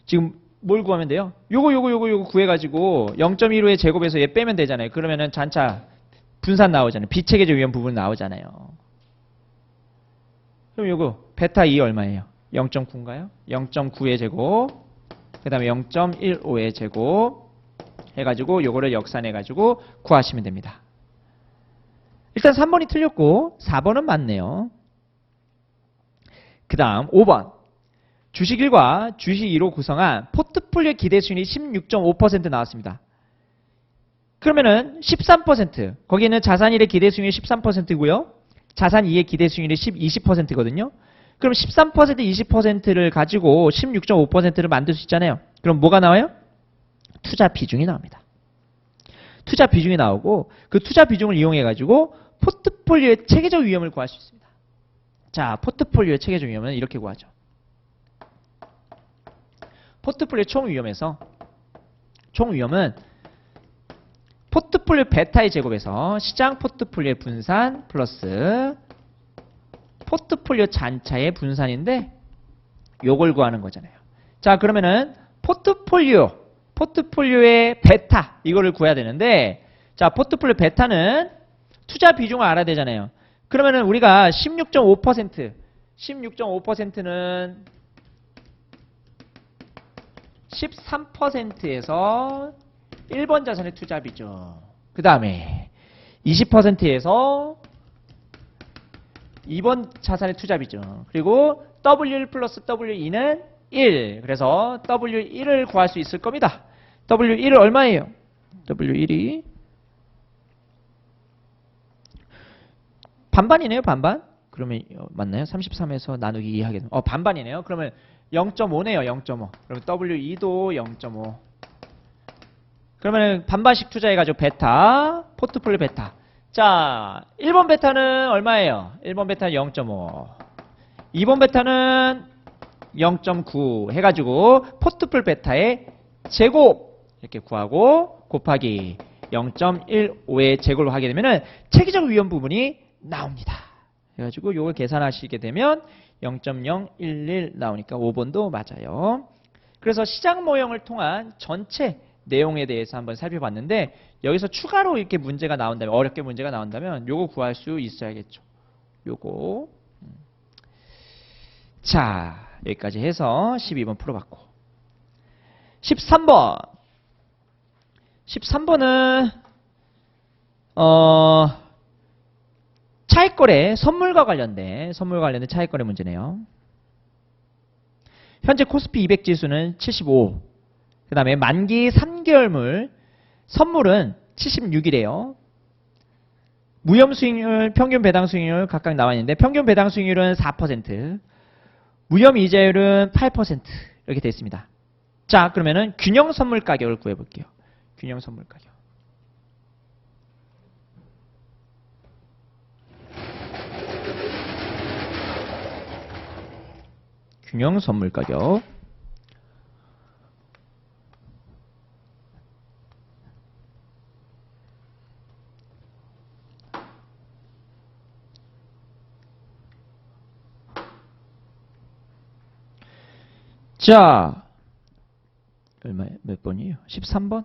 지금 뭘 구하면 돼요? 요거 구해가지고 0.15의 제곱에서 얘 빼면 되잖아요. 그러면은 잔차 분산 나오잖아요. 비체계적 위험 부분 나오잖아요. 그럼 요거 베타 2 얼마예요? 0.9인가요? 0.9의 제곱 그 다음에 0.15의 제곱 해가지고 요거를 역산해가지고 구하시면 됩니다. 일단 3번이 틀렸고 4번은 맞네요. 그 다음 5번 주식 1과 주식 2로 구성한 포트폴리오 기대 수익률이 16.5% 나왔습니다. 그러면은 13% 거기는 자산 1의 기대 수익률이 13%고요. 자산 2의 기대 수익률이 20%거든요. 그럼 13%, 20%를 가지고 16.5%를 만들 수 있잖아요. 그럼 뭐가 나와요? 투자 비중이 나옵니다. 투자 비중이 나오고 그 투자 비중을 이용해 가지고 포트폴리오의 체계적 위험을 구할 수 있습니다. 자, 포트폴리오의 체계적 위험은 이렇게 구하죠. 포트폴리오 총 위험에서 총 위험은 포트폴리오 베타의 제곱에서 시장 포트폴리오의 분산 플러스 포트폴리오 잔차의 분산인데 요걸 구하는 거잖아요. 자, 그러면은 포트폴리오의 베타 이거를 구해야 되는데 자, 포트폴리오 베타는 투자 비중을 알아야 되잖아요. 그러면은 우리가 16.5%는 13%에서 1번 자산의 투자 비중 그 다음에 20%에서 2번 자산의 투자 비중 그리고 W1 플러스 W2는 1 그래서 W1을 구할 수 있을 겁니다. W1은 얼마예요? W1이 반반이네요. 반반. 그러면 맞나요? 33에서 나누기 2 하게 되면 반반이네요. 그러면 0.5네요. 0.5. 그러면 W2도 0.5. 그러면 반반씩 투자해가지고 베타, 포트폴리오 베타. 자, 1번 베타는 얼마예요? 1번 베타는 0.5. 2번 베타는 0.9 해가지고 포트폴리오 베타의 제곱 이렇게 구하고 곱하기 0.15의 제곱을 하게 되면은 체계적 위험 부분이 나옵니다. 해가지고 이걸 계산하시게 되면 0.011 나오니까 5번도 맞아요. 그래서 시장 모형을 통한 전체 내용에 대해서 한번 살펴봤는데 여기서 추가로 이렇게 문제가 나온다면 어렵게 문제가 나온다면 요거 구할 수 있어야겠죠. 요거. 자, 여기까지 해서 12번 풀어봤고 13번은 차익거래 선물과 관련된 차익거래 문제네요. 현재 코스피 200 지수는 75. 그 다음에 만기 3개월물 선물은 76이래요. 무혐 수익률, 평균 배당 수익률 각각 나와 있는데 평균 배당 수익률은 4%, 무혐 이자율은 8% 이렇게 되어 있습니다. 자, 그러면은 균형 선물 가격을 구해볼게요. 균형 선물 가격. 균형 선물 가격. 자, 몇 번이에요? 13번?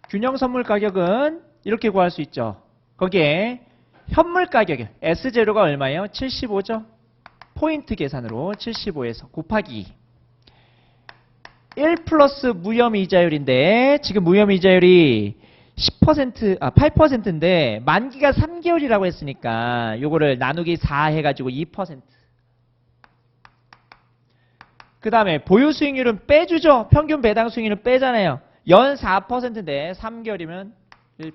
균형 선물 가격은 이렇게 구할 수 있죠. 거기에 현물 가격이 S0가 얼마예요? 75죠? 포인트 계산으로 75에서 곱하기 1 플러스 무혐의이자율인데 지금 무혐의이자율이 8%인데 만기가 3개월이라고 했으니까 요거를 나누기 4 해가지고 2%. 그 다음에 보유 수익률은 빼주죠. 평균 배당 수익률은 빼잖아요. 연 4%인데 3개월이면 1%.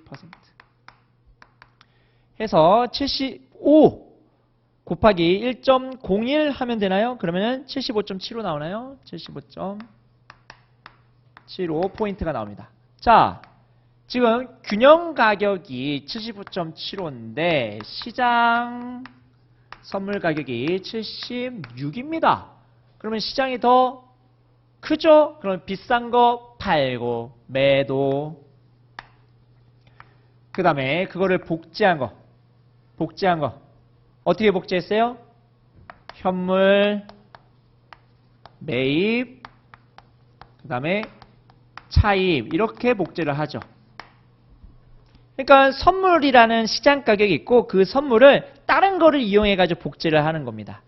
해서 75 곱하기 1.01 하면 되나요? 그러면 75.75 나오나요? 75.75 포인트가 나옵니다. 자, 지금 균형 가격이 75.75인데 시장 선물 가격이 76입니다. 그러면 시장이 더 크죠? 그럼 비싼 거 팔고 매도. 그 다음에 그거를 복제한 거 어떻게 복제했어요? 현물 매입 그 다음에 차입 이렇게 복제를 하죠. 그러니까 선물이라는 시장 가격이 있고 그 선물을 다른 거를 이용해 가지고 복제를 하는 겁니다.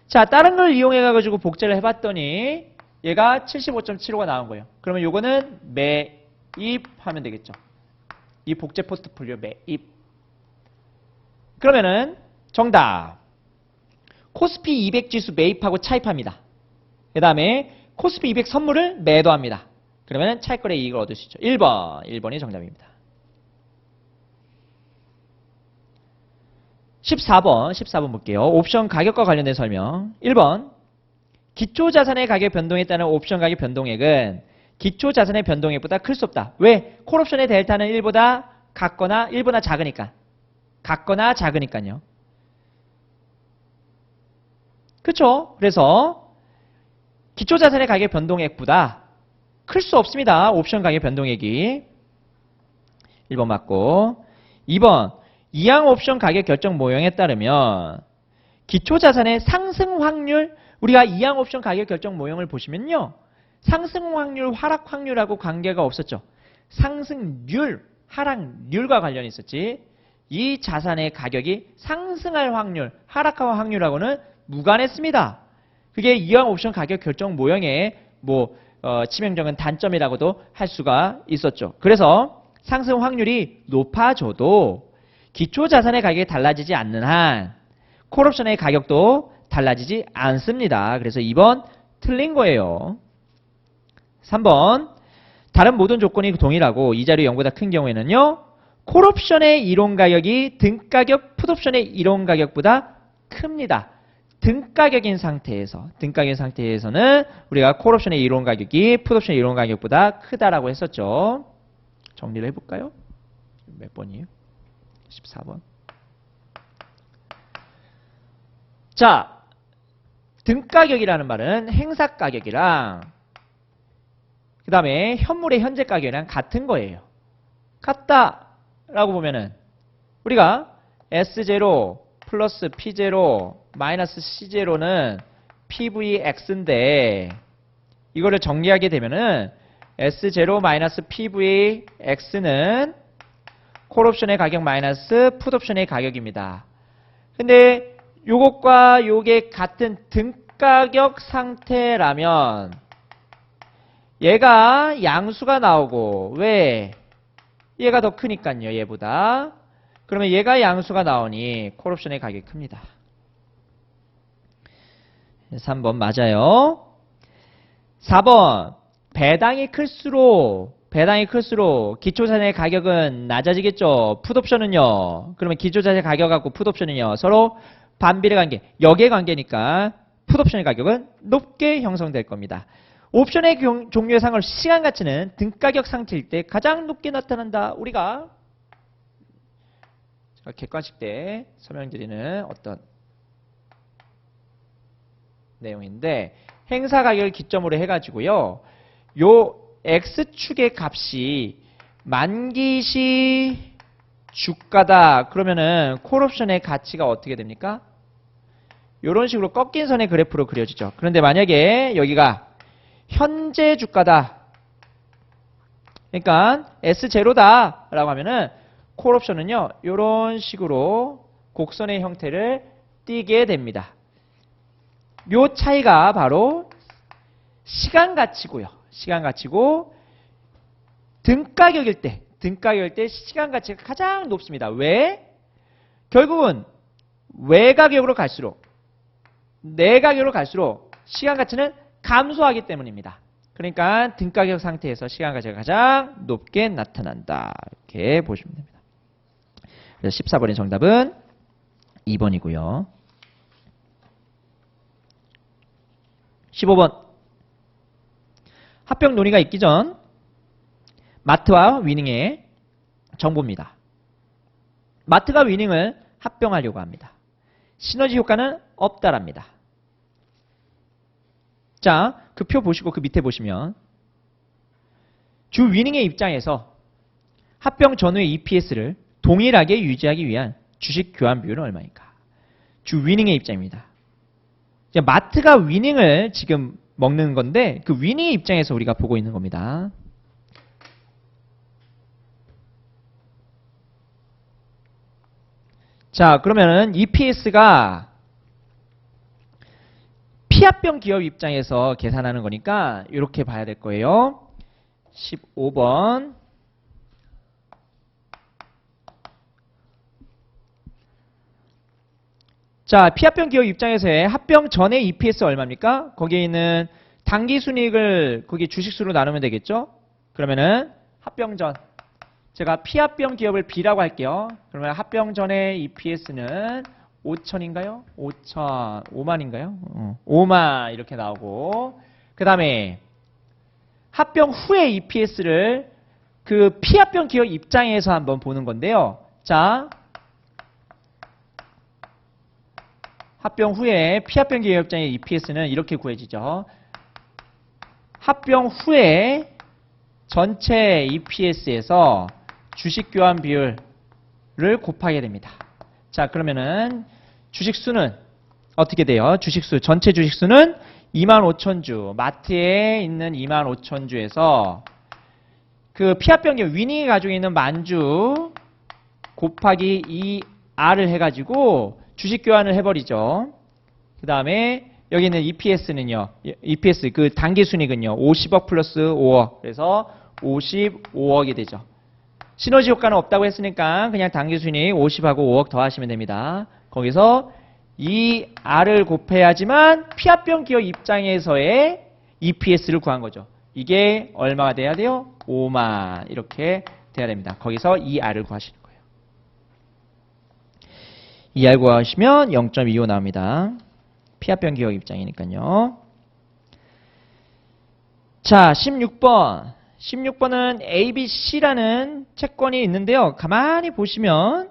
자, 다른 걸 이용해 가지고 복제를 해봤더니 얘가 75.75가 나온 거예요. 그러면 요거는 매입하면 되겠죠. 이 복제 포트폴리오 매입. 그러면은 정답. 코스피 200 지수 매입하고 차입합니다. 그 다음에 코스피 200 선물을 매도합니다. 그러면 차익거래 이익을 얻을 수 있죠. 1번이 정답입니다. 14번 볼게요. 옵션 가격과 관련된 설명. 1번. 기초자산의 가격 변동에 따른 옵션 가격 변동액은 기초자산의 변동액보다 클 수 없다. 왜? 콜옵션의 델타는 1보다 같거나 1보다 작으니까. 같거나 작으니까요. 그쵸? 그래서 기초자산의 가격 변동액보다 클 수 없습니다. 옵션 가격 변동액이. 1번 맞고. 2번. 이항 옵션 가격 결정 모형에 따르면 기초자산의 상승 확률, 우리가 이항 옵션 가격 결정 모형을 보시면요. 상승 확률, 하락 확률하고 관계가 없었죠. 상승률, 하락률과 관련이 있었지. 이 자산의 가격이 상승할 확률, 하락할 확률하고는 무관했습니다. 그게 이항 옵션 가격 결정 모형의 치명적인 단점이라고도 할 수가 있었죠. 그래서 상승 확률이 높아져도 기초자산의 가격이 달라지지 않는 한 콜옵션의 가격도 달라지지 않습니다. 그래서 2번 틀린 거예요. 3번. 다른 모든 조건이 동일하고 이자율이 0보다 큰 경우에는요. 콜옵션의 이론가격이 등가격, 풋옵션의 이론가격보다 큽니다. 등가격인 상태에서는 우리가 콜옵션의 이론가격이 풋옵션의 이론가격보다 크다라고 했었죠. 정리를 해볼까요? 몇 번이에요? 14번. 자, 등가격이라는 말은 행사가격이랑 그 다음에 현물의 현재 가격이랑 같은 거예요. 같다라고 보면은 우리가 S0 플러스 P0 마이너스 C0는 PVX인데 이거를 정리하게 되면은 S0 마이너스 PVX는 콜옵션의 가격 마이너스 풋옵션의 가격입니다. 근데 요것과 요게 같은 등가격 상태라면 얘가 양수가 나오고 왜? 얘가 더 크니까요. 얘보다. 그러면 얘가 양수가 나오니 콜옵션의 가격이 큽니다. 3번 맞아요. 4번. 배당이 클수록 기초자산의 가격은 낮아지겠죠. 풋옵션은요. 그러면 기초자산의 가격하고 풋옵션은요. 서로 반비례 관계, 역의 관계니까 풋옵션의 가격은 높게 형성될 겁니다. 옵션의 종류에 상관없이 시간 가치는 등가격 상태일 때 가장 높게 나타난다. 우리가 객관식 때 설명드리는 어떤 내용인데 행사 가격을 기점으로 해가지고요. 요 X축의 값이 만기시 주가다. 그러면은 콜옵션의 가치가 어떻게 됩니까? 이런 식으로 꺾인 선의 그래프로 그려지죠. 그런데 만약에 여기가 현재 주가다. 그러니까 S0다 라고 하면은 콜옵션은요. 이런 식으로 곡선의 형태를 띠게 됩니다. 요 차이가 바로 시간 가치고요. 시간 가치고 등가격일 때 시간 가치가 가장 높습니다. 왜? 결국은 외가격으로 갈수록 내가격으로 갈수록 시간 가치는 감소하기 때문입니다. 그러니까 등가격 상태에서 시간 가치가 가장 높게 나타난다. 이렇게 보시면 됩니다. 그래서 14번의 정답은 2번이고요. 15번. 합병 논의가 있기 전 마트와 위닝의 정보입니다. 마트가 위닝을 합병하려고 합니다. 시너지 효과는 없다랍니다. 자, 그 표 보시고 그 밑에 보시면 주 위닝의 입장에서 합병 전후의 EPS를 동일하게 유지하기 위한 주식 교환 비율은 얼마인가? 주 위닝의 입장입니다. 마트가 위닝을 지금 먹는 건데 그 위닝의 입장에서 우리가 보고 있는 겁니다. 자, 그러면은 EPS가 피합병 기업 입장에서 계산하는 거니까 이렇게 봐야 될 거예요. 15번. 자, 피합병 기업 입장에서의 합병 전의 EPS 얼마입니까? 거기에 있는 당기순이익을 거기 주식수로 나누면 되겠죠? 그러면은 합병 전. 제가 피합병 기업을 B라고 할게요. 그러면 합병 전의 EPS는 5천인가요? 5천, 5만인가요? 5만 이렇게 나오고 그 다음에 합병 후의 EPS를 그 피합병 기업 입장에서 한번 보는 건데요. 자, 합병 후에 피합병 기업 입장의 EPS는 이렇게 구해지죠. 합병 후에 전체 EPS에서 주식 교환 비율을 곱하게 됩니다. 자, 그러면은 주식수는 어떻게 돼요? 주식수, 전체 주식수는 25,000주. 마트에 있는 25,000주에서 그 피합병 기업 위닝이 가지고 있는 만주 곱하기 2R을 해가지고 주식 교환을 해버리죠. 그 다음에 여기 있는 EPS는요. EPS 그 단기순이익은요. 50억 플러스 5억. 그래서 55억이 되죠. 시너지 효과는 없다고 했으니까 그냥 단기순이익 50하고 5억 더하시면 됩니다. 거기서 이 R을 곱해야지만 피합병 기업 입장에서의 EPS를 구한 거죠. 이게 얼마가 돼야 돼요? 5만 이렇게 돼야 됩니다. 거기서 이 R을 구하시는 거예요. 이 R 구하시면 0.25 나옵니다. 피합병 기업 입장이니까요. 자, 16번. 16번은 ABC라는 채권이 있는데요. 가만히 보시면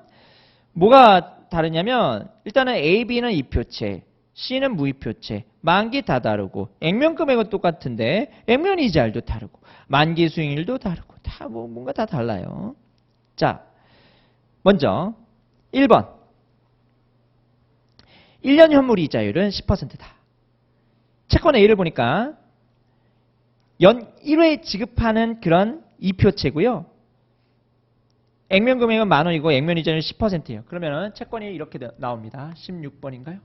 뭐가 다르냐면 일단은 AB는 이표채, C는 무이표채, 만기 다 다르고 액면 금액은 똑같은데 액면 이자율도 다르고 만기 수익률도 다르고 다 뭔가 다 달라요. 자, 먼저 1번. 1년 현물 이자율은 10%다. 채권 A를 보니까 연 1회 지급하는 그런 이표채고요. 액면 금액은 10,000원이고 액면 이자율은 10%예요. 그러면은 채권이 이렇게 나옵니다. 16번인가요?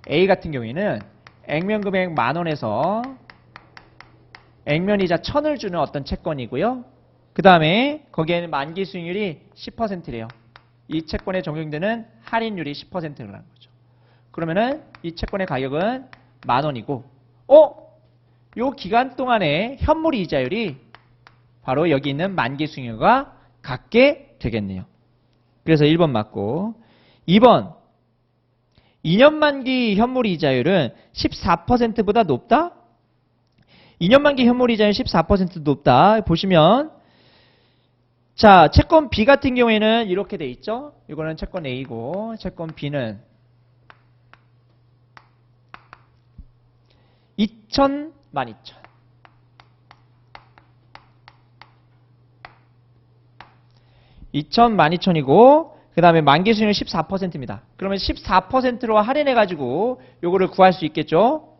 A 같은 경우에는 액면 금액 10,000원에서 액면 이자 1,000을 주는 어떤 채권이고요. 그 다음에 거기에는 만기 수익률이 10%래요. 이 채권에 적용되는 할인율이 10%라는 거죠. 그러면은 이 채권의 가격은 10,000원이고, 요 기간 동안의 현물 이자율이 바로 여기 있는 만기 수익률과 같게 되겠네요. 그래서 1번 맞고 2번 2년 만기 현물 이자율은 14%보다 높다? 2년 만기 현물 이자율은 14% 높다. 보시면 자, 채권 B 같은 경우에는 이렇게 돼 있죠. 이거는 채권 A고 채권 B는 2천, 12,000. 2천, 12,000이고 그 다음에 만기 수익률 14%입니다. 그러면 14%로 할인해가지고 요거를 구할 수 있겠죠.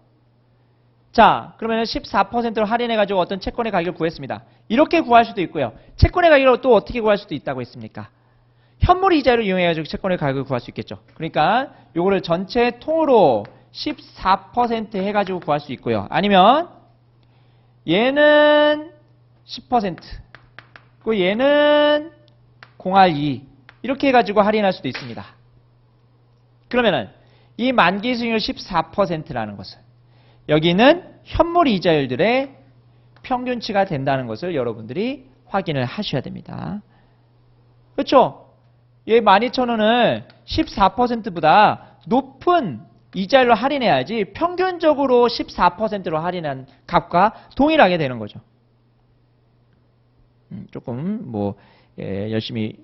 자, 그러면 14%로 할인해가지고 어떤 채권의 가격을 구했습니다. 이렇게 구할 수도 있고요. 채권의 가격을 또 어떻게 구할 수도 있다고 했습니까? 현물 이자를 이용해가지고 채권의 가격을 구할 수 있겠죠. 그러니까 요거를 전체 통으로 14% 해가지고 구할 수 있고요. 아니면 얘는 10%, 그 얘는 0R2 이렇게 해가지고 할인할 수도 있습니다. 그러면은 이 만기 수익률 14%라는 것은 여기는 현물 이자율들의 평균치가 된다는 것을 여러분들이 확인을 하셔야 됩니다. 그렇죠? 얘 12,000원을 14%보다 높은 이자율로 할인해야지 평균적으로 14%로 할인한 값과 동일하게 되는 거죠. 조금 열심히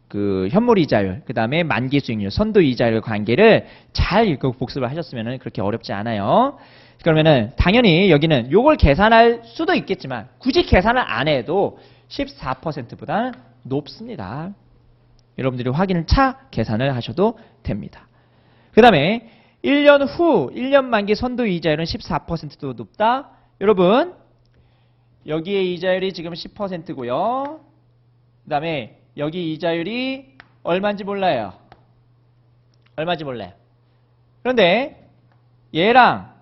그 현물 이자율, 그 다음에 만기 수익률, 선도 이자율 관계를 잘 복습을 하셨으면 그렇게 어렵지 않아요. 그러면은 당연히 여기는 요걸 계산할 수도 있겠지만 굳이 계산을 안 해도 14%보다 높습니다. 여러분들이 확인을 계산을 하셔도 됩니다. 그 다음에 1년 후 1년 만기 선도 이자율은 14%도 높다. 여러분 여기에 이자율이 지금 10%고요. 그 다음에 여기 이자율이 얼마인지 몰라요. 얼마인지 몰라요. 그런데 얘랑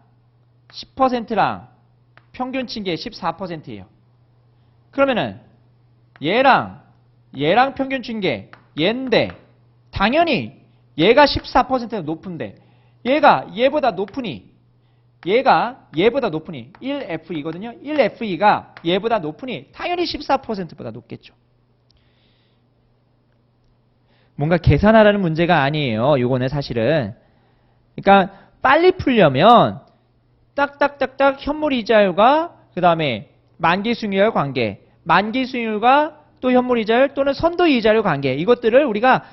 10%랑 평균 친 게 14%예요. 그러면은 얘랑 평균 친 게 얘인데 당연히 얘가 14%가 높은데 얘가 얘보다 높으니 1FE거든요. 1FE가 얘보다 높으니 당연히 14%보다 높겠죠. 뭔가 계산하라는 문제가 아니에요. 요거는 사실은. 그러니까 빨리 풀려면 딱딱딱딱 현물 이자율과 그 다음에 만기 수익률 관계, 만기 수익률과 또 현물 이자율 또는 선도 이자율 관계 이것들을 우리가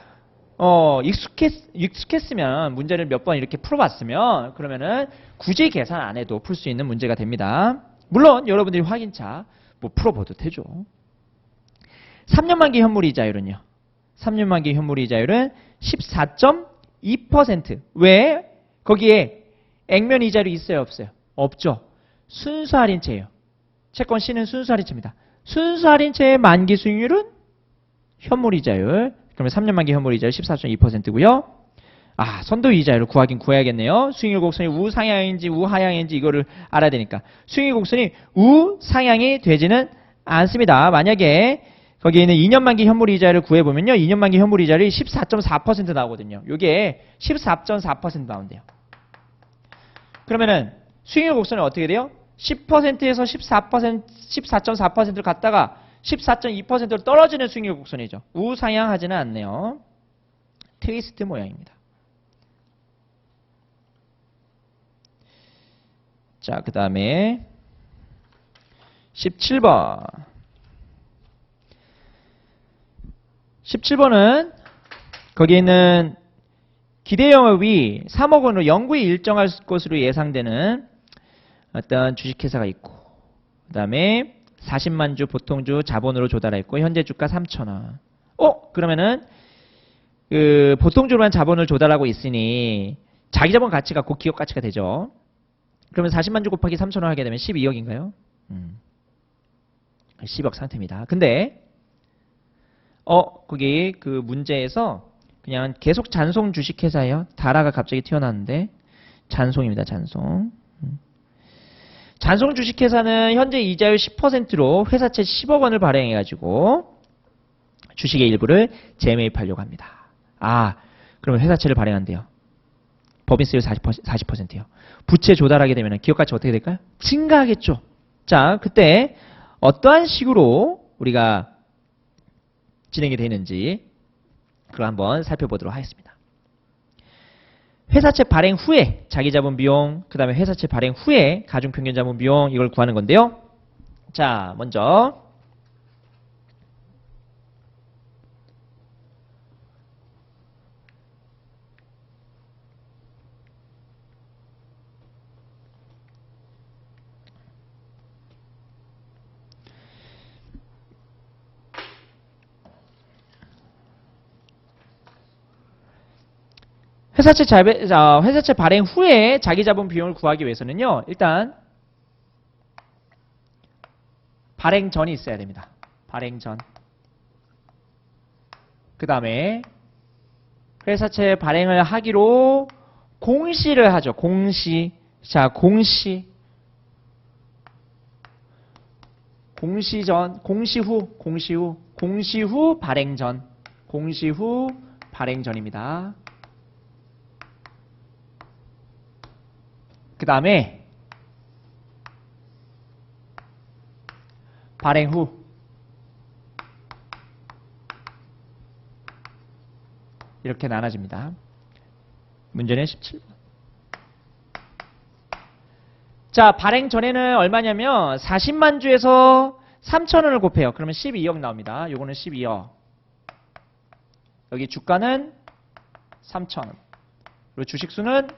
익숙했으면 문제를 몇 번 이렇게 풀어봤으면 그러면은 굳이 계산 안 해도 풀 수 있는 문제가 됩니다. 물론 여러분들이 확인차 풀어봐도 되죠. 3년 만기 현물 이자율은요. 3년 만기 현물 이자율은 14.2%. 왜? 거기에 액면 이자율이 있어요? 없어요? 없죠. 순수 할인채예요. 채권 C는 순수 할인채입니다. 순수 할인채의 만기 수익률은 현물 이자율. 그러면 3년 만기 현물 이자율 14.2%고요. 선도 이자율을 구하긴 구해야겠네요. 수익률 곡선이 우상향인지 우하향인지 이거를 알아야 되니까. 수익률 곡선이 우상향이 되지는 않습니다. 만약에 거기에 있는 2년 만기 현물 이자율을 구해보면요. 2년 만기 현물 이자율이 14.4% 나오거든요. 이게 14.4% 나온대요. 그러면은 수익률 곡선은 어떻게 돼요? 10%에서 14.4%를 갔다가 14.2%로 떨어지는 수익률 곡선이죠. 우상향하지는 않네요. 트위스트 모양입니다. 자, 그 다음에 17번. 17번은 거기에 있는 기대 영업이 3억 원으로 영구히 일정할 것으로 예상되는 어떤 주식회사가 있고 그 다음에 40만 주 보통주 자본으로 조달했고 현재 주가 3,000원. 그러면은 그 보통주로만 자본을 조달하고 있으니 자기 자본 가치가 곧 기업 가치가 되죠. 그러면 40만 주 곱하기 3,000원 하게 되면 12억인가요? 10억 상태입니다. 근데 거기 그 문제에서 그냥 계속 잔송 주식회사예요. 다라가 갑자기 튀어나왔는데 잔송입니다. 잔송. 잔송 주식회사는 현재 이자율 10%로 회사채 10억 원을 발행해가지고 주식의 일부를 재매입하려고 합니다. 그러면 회사채를 발행한대요. 법인세율 40%예요. 부채 조달하게 되면 기업가치 어떻게 될까요? 증가하겠죠. 자, 그때 어떠한 식으로 우리가 진행이 되는지 그걸 한번 살펴보도록 하겠습니다. 회사채 발행 후에 자기자본 비용, 그 다음에 회사채 발행 후에 가중평균자본 비용 이걸 구하는 건데요. 자, 먼저 회사채 발행 후에 자기자본 비용을 구하기 위해서는요. 일단 발행 전이 있어야 됩니다. 발행 전. 그 다음에 회사채 발행을 하기로 공시를 하죠. 공시. 자, 공시 전, 공시 후 발행 전. 공시 후 발행 전입니다. 그 다음에 발행 후 이렇게 나눠집니다. 문제는 17번. 자, 발행 전에는 얼마냐면 40만 주에서 3,000원을 곱해요. 그러면 12억 나옵니다. 요거는 12억. 여기 주가는 3,000원. 그리고 주식수는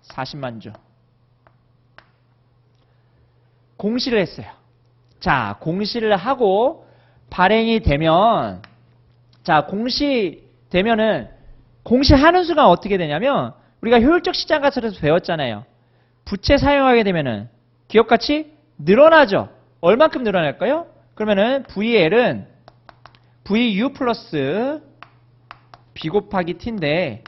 40만 주. 공시를 했어요. 자, 공시를 하고 발행이 되면, 자, 공시되면은 공시하는 순간 어떻게 되냐면 우리가 효율적 시장 가설에서 배웠잖아요. 부채 사용하게 되면은 기업 가치 늘어나죠. 얼만큼 늘어날까요? 그러면은 VL은 VU 플러스 B 곱하기 T인데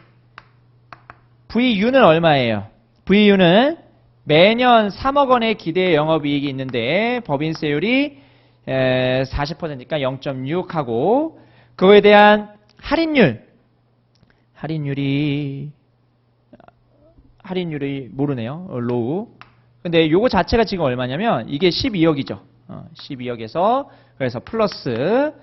VU는 얼마예요? VU는 매년 3억 원의 기대 영업이익이 있는데 법인세율이 40%니까 0.6하고 그거에 대한 할인율이 모르네요. 로우. 근데 요거 자체가 지금 얼마냐면 이게 12억이죠. 12억에서 그래서 플러스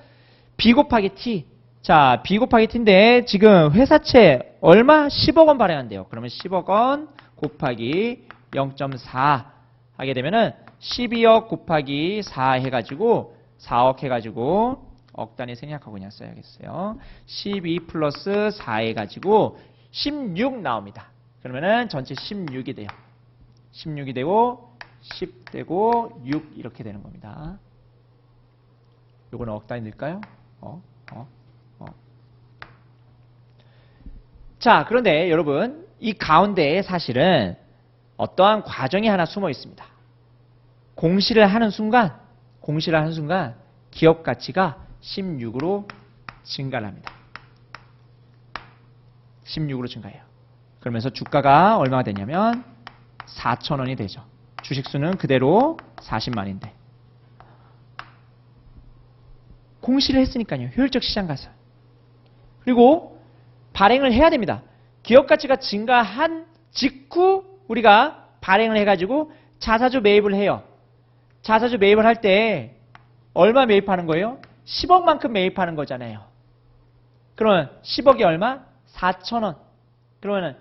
B 곱하기 T. 자, B 곱하기 T인데 지금 회사채 얼마? 10억 원 발행한대요. 그러면 10억 원 곱하기 0.4 하게 되면은 12억 곱하기 4 해가지고 4억 해가지고 억 단위 생략하고 그냥 써야겠어요. 12 플러스 4 해가지고 16 나옵니다. 그러면은 전체 16이 돼요. 16이 되고 10 되고 6 이렇게 되는 겁니다. 요거는 억 단위 넣을까요? 자, 그런데 여러분 이 가운데에 사실은 어떠한 과정이 하나 숨어 있습니다. 공시를 하는 순간 기업 가치가 16으로 증가를 합니다. 16으로 증가해요. 그러면서 주가가 얼마가 되냐면 4,000원이 되죠. 주식수는 그대로 40만인데. 공시를 했으니까요. 효율적 시장 가설. 그리고 발행을 해야 됩니다. 기업 가치가 증가한 직후 우리가 발행을 해가지고 자사주 매입을 해요. 자사주 매입을 할 때 얼마 매입하는 거예요? 10억만큼 매입하는 거잖아요. 그러면 10억이 얼마? 4,000원. 그러면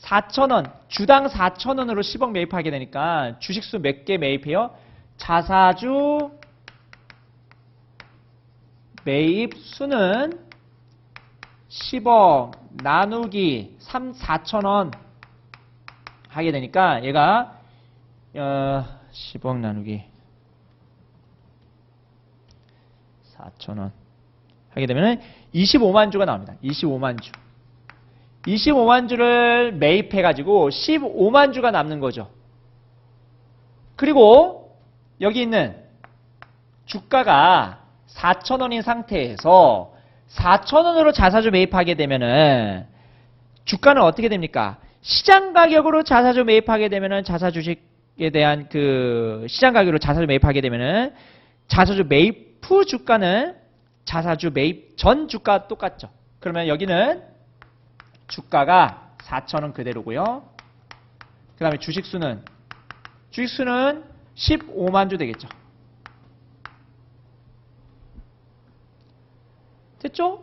4,000원, 주당 4,000원으로 10억 매입하게 되니까 주식수 몇 개 매입해요? 자사주 매입 수는 10억 나누기 4,000원 하게 되니까 얘가 10억 나누기 4,000원 하게 되면 25만 주가 나옵니다. 25만 주. 25만 주를 매입해가지고 15만 주가 남는 거죠. 그리고 여기 있는 주가가 4,000원인 상태에서 4,000원으로 자사주 매입하게 되면은 주가는 어떻게 됩니까? 시장 가격으로 자사주 매입하게 되면은 자사주식에 대한 그 시장 가격으로 자사주 매입하게 되면은 자사주 매입 후 주가는 자사주 매입 전 주가 똑같죠. 그러면 여기는 주가가 4,000원 그대로고요. 그 다음에 주식수는 15만 주 되겠죠. 됐죠?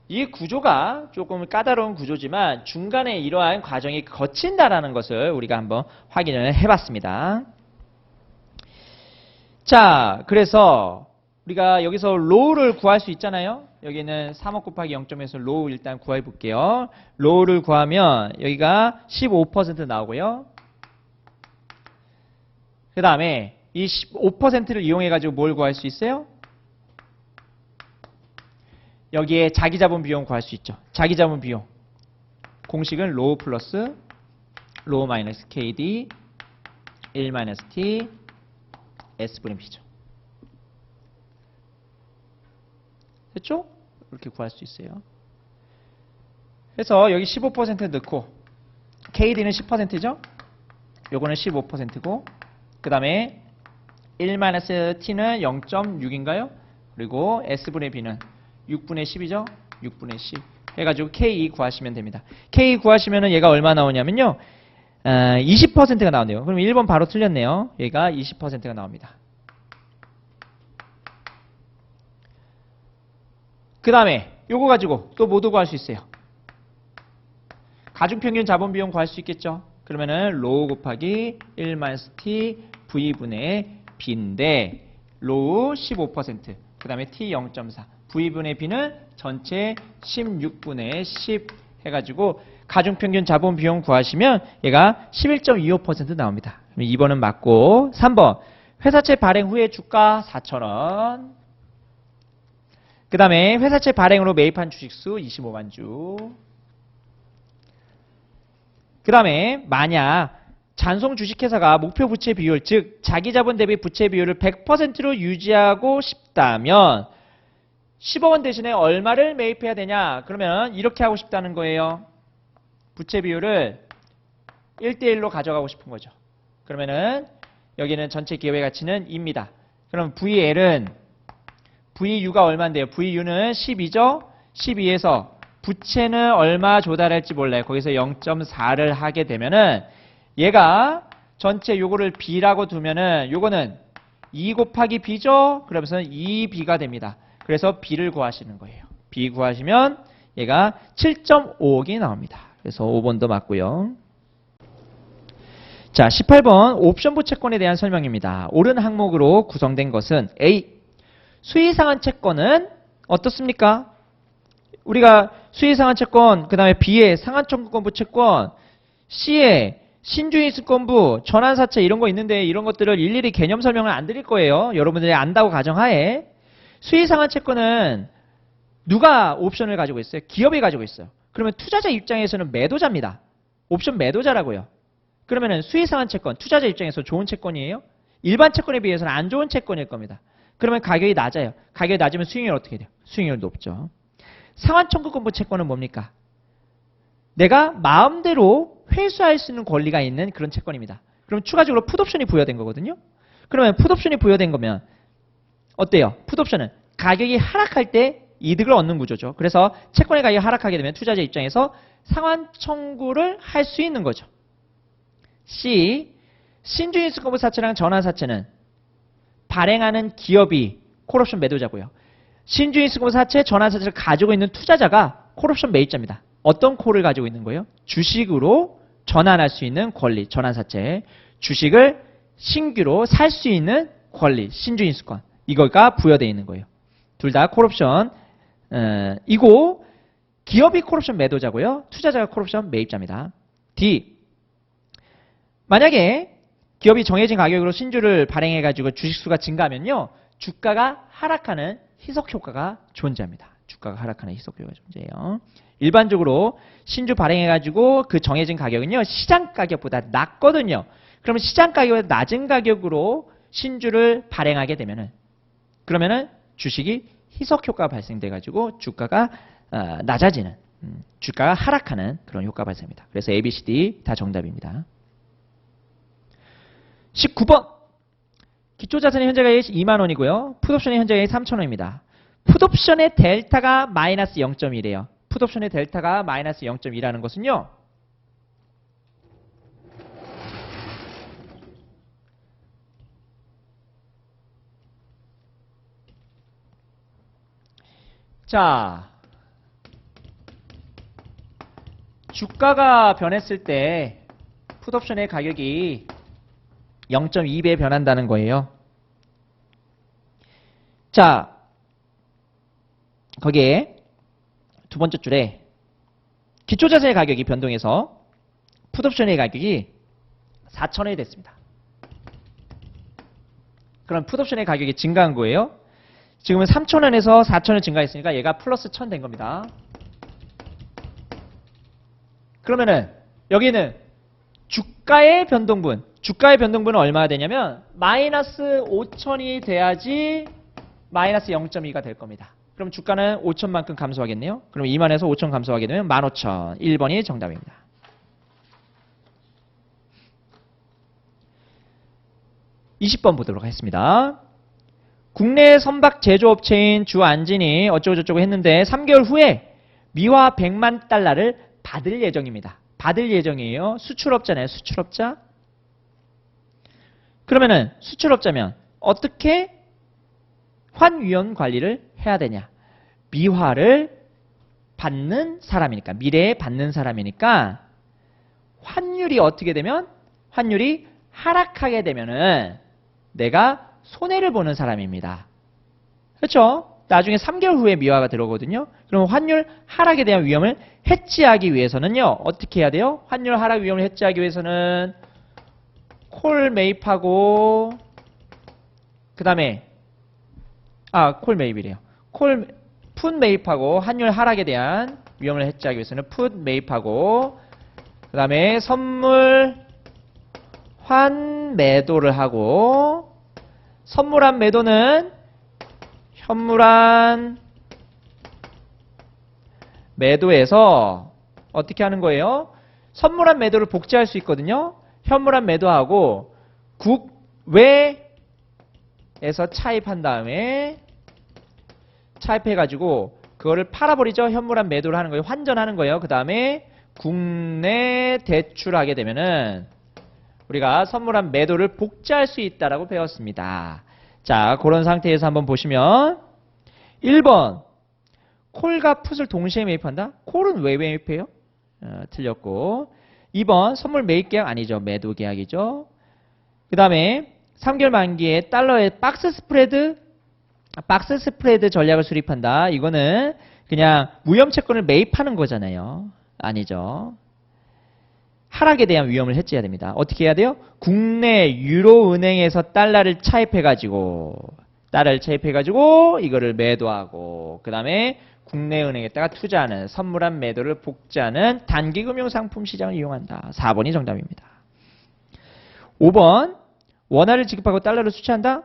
이 구조가 조금 까다로운 구조지만 중간에 이러한 과정이 거친다라는 것을 우리가 한번 확인을 해봤습니다. 자, 그래서 우리가 여기서 로우를 구할 수 있잖아요. 여기는 3억 곱하기 0점에서 로우 일단 구해 볼게요. 로우를 구하면 여기가 15% 나오고요. 그 다음에 이 15%를 이용해 가지고 뭘 구할 수 있어요? 여기에 자기 자본 비용 구할 수 있죠. 자기 자본 비용. 공식은 로우 플러스 로우 마이너스 KD 1 마이너스 T S분의 B죠. 됐죠? 이렇게 구할 수 있어요. 그래서 여기 15% 넣고 KD는 10%죠? 요거는 15%고 그 다음에 1-t는 0.6인가요? 그리고 S분의 B는 6분의 10이죠? 6분의 10 해가지고 K 구하시면 됩니다. K 구하시면은 얘가 얼마 나오냐면요 20%가 나오네요. 그럼 1번 바로 틀렸네요. 얘가 20%가 나옵니다. 그 다음에 요거 가지고 또 뭐도 구할 수 있어요? 가중평균 자본비용 구할 수 있겠죠? 그러면은 로우 곱하기 1-t V분의 B인데 로우 15% 그 다음에 T 0.4 V분의 B는 전체 16분의 10 해가지고 가중평균 자본비용 구하시면 얘가 11.25% 나옵니다. 그럼 2번은 맞고 3번 회사채 발행 후에 주가 4,000원 그 다음에 회사채 발행으로 매입한 주식수 25만 주 그 다음에 만약 잔송 주식회사가 목표 부채 비율 즉 자기자본 대비 부채 비율을 100%로 유지하고 싶다면 10억 원 대신에 얼마를 매입해야 되냐 그러면 이렇게 하고 싶다는 거예요. 부채 비율을 1대1로 가져가고 싶은 거죠. 그러면은 여기는 전체 기업의 가치는 2입니다. 그럼 VL은 VU가 얼마인데요? VU는 12죠? 12에서 부채는 얼마 조달할지 몰라요. 거기서 0.4를 하게 되면은 얘가 전체 요거를 B라고 두면은 요거는 2 곱하기 B죠? 그러면서 2B가 됩니다. 그래서 B를 구하시는 거예요. B 구하시면 얘가 7.5억이 나옵니다. 그래서 5번도 맞고요. 자, 18번 옵션 부채권에 대한 설명입니다. 옳은 항목으로 구성된 것은 A. 수의상한 채권은 어떻습니까? 우리가 수의상한 채권, 그 다음에 B의 상한청구권부 채권, C의 신주인수권부, 전환사채 이런 거 있는데 이런 것들을 일일이 개념 설명을 안 드릴 거예요. 여러분들이 안다고 가정하에. 수의상한 채권은 누가 옵션을 가지고 있어요? 기업이 가지고 있어요. 그러면 투자자 입장에서는 매도자입니다. 옵션 매도자라고요. 그러면 수의상한 채권, 투자자 입장에서 좋은 채권이에요? 일반 채권에 비해서는 안 좋은 채권일 겁니다. 그러면 가격이 낮아요. 가격이 낮으면 수익률 어떻게 돼요? 수익률 높죠. 상환청구권부 채권은 뭡니까? 내가 마음대로 회수할 수 있는 권리가 있는 그런 채권입니다. 그럼 추가적으로 풋옵션이 부여된 거거든요. 그러면 풋옵션이 부여된 거면 어때요? 풋옵션은 가격이 하락할 때 이득을 얻는 구조죠. 그래서 채권의 가격이 하락하게 되면 투자자 입장에서 상환 청구를 할 수 있는 거죠. C. 신주인수권부 사채랑 전환사채는 발행하는 기업이 콜옵션 매도자고요. 신주인수권부 사채, 전환사채를 가지고 있는 투자자가 콜옵션 매입자입니다. 어떤 콜을 가지고 있는 거예요? 주식으로 전환할 수 있는 권리, 전환사채. 주식을 신규로 살 수 있는 권리, 신주인수권. 이거가 부여되어 있는 거예요. 둘 다 콜옵션 이고 기업이 콜옵션 매도자고요. 투자자가 콜옵션 매입자입니다. D. 만약에 기업이 정해진 가격으로 신주를 발행해가지고 주식수가 증가하면요. 주가가 하락하는 희석효과가 존재합니다. 주가가 하락하는 희석효과가 존재해요. 일반적으로 신주 발행해가지고 그 정해진 가격은요. 시장 가격보다 낮거든요. 그러면 시장 가격보다 낮은 가격으로 신주를 발행하게 되면은 그러면은 주식이 희석효과가 발생돼가지고 주가가 낮아지는 주가가 하락하는 그런 효과가 발생합니다. 그래서 A, B, C, D 다 정답입니다. 19번 기초자산의 현재가액이 2만원이고요. 풋옵션의 현재가액이 3천원입니다. 풋옵션의 델타가 마이너스 0.1이에요. 풋옵션의 델타가 마이너스 0.2라는 것은요. 자, 주가가 변했을 때 풋옵션의 가격이 0.2배 변한다는 거예요. 자, 거기에 두 번째 줄에 기초자산의 가격이 변동해서 풋옵션의 가격이 4,000원이 됐습니다. 그럼 풋옵션의 가격이 증가한 거예요. 지금은 3,000원에서 4,000원 증가했으니까 얘가 플러스 1,000 된 겁니다. 그러면은 여기는 주가의 변동분은 얼마나 되냐면 마이너스 5,000이 돼야지 마이너스 0.2가 될 겁니다. 그럼 주가는 5,000만큼 감소하겠네요. 그럼 2만에서 5,000 감소하게 되면 15,000. 1번이 정답입니다. 20번 보도록 하겠습니다. 국내 선박 제조업체인 주안진이 어쩌고저쩌고 했는데 3개월 후에 미화 100만 달러를 받을 예정입니다. 받을 예정이에요. 수출업자네요. 수출업자. 그러면은 수출업자면 어떻게 환위험 관리를 해야 되냐? 미화를 받는 사람이니까, 미래에 받는 사람이니까 환율이 어떻게 되면, 환율이 하락하게 되면은 내가 손해를 보는 사람입니다. 그렇죠? 나중에 3개월 후에 미화가 들어오거든요. 그럼 환율 하락에 대한 위험을 해지하기 위해서는요, 어떻게 해야 돼요? 환율 하락 위험을 해지하기 위해서는 콜 매입하고, 그 다음에 콜 매입이래요. 풋 매입하고, 환율 하락에 대한 위험을 해지하기 위해서는 풋 매입하고, 그 다음에 선물 환 매도를 하고, 선물한 매도는 현물한 매도에서 어떻게 하는 거예요? 선물한 매도를 복제할 수 있거든요. 현물한 매도하고 국외에서 차입한 다음에 차입해가지고 그거를 팔아버리죠. 현물한 매도를 하는 거예요. 환전하는 거예요. 그 다음에 국내 대출하게 되면은 우리가 선물한 매도를 복제할 수 있다라고 배웠습니다. 자, 그런 상태에서 한번 보시면 1번 콜과 풋을 동시에 매입한다? 콜은 왜 매입해요? 틀렸고 2번 선물 매입 계약 아니죠. 매도 계약이죠. 그 다음에 3개월 만기에 달러의 박스 스프레드 전략을 수립한다. 이거는 그냥 무염채권을 매입하는 거잖아요. 아니죠. 하락에 대한 위험을 해지해야 됩니다. 어떻게 해야 돼요? 국내 유로은행에서 달러를 차입해가지고 이거를 매도하고 그 다음에 국내 은행에다가 투자하는 선물한 매도를 복제하는 단기금융상품 시장을 이용한다. 4번이 정답입니다. 5번 원화를 지급하고 달러를 수취한다.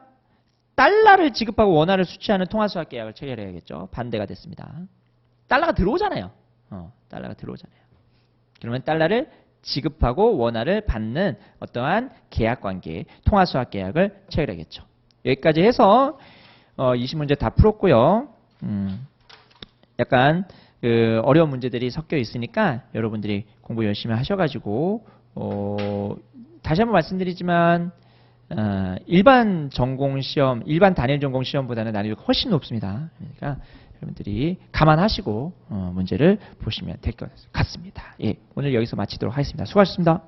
달러를 지급하고 원화를 수취하는 통화수학 계약을 체결해야겠죠. 반대가 됐습니다. 달러가 들어오잖아요. 달러가 들어오잖아요. 그러면 달러를 지급하고 원화를 받는 어떠한 계약관계, 통화수학 계약을 체결하겠죠. 여기까지 해서 20문제 다 풀었고요. 약간 어려운 문제들이 섞여 있으니까 여러분들이 공부 열심히 하셔가지고 다시 한번 말씀드리지만 일반 전공 시험, 일반 단일 전공 시험보다는 난이도가 훨씬 높습니다. 그러니까 여러분들이 감안하시고 문제를 보시면 될 것 같습니다. 예, 오늘 여기서 마치도록 하겠습니다. 수고하셨습니다.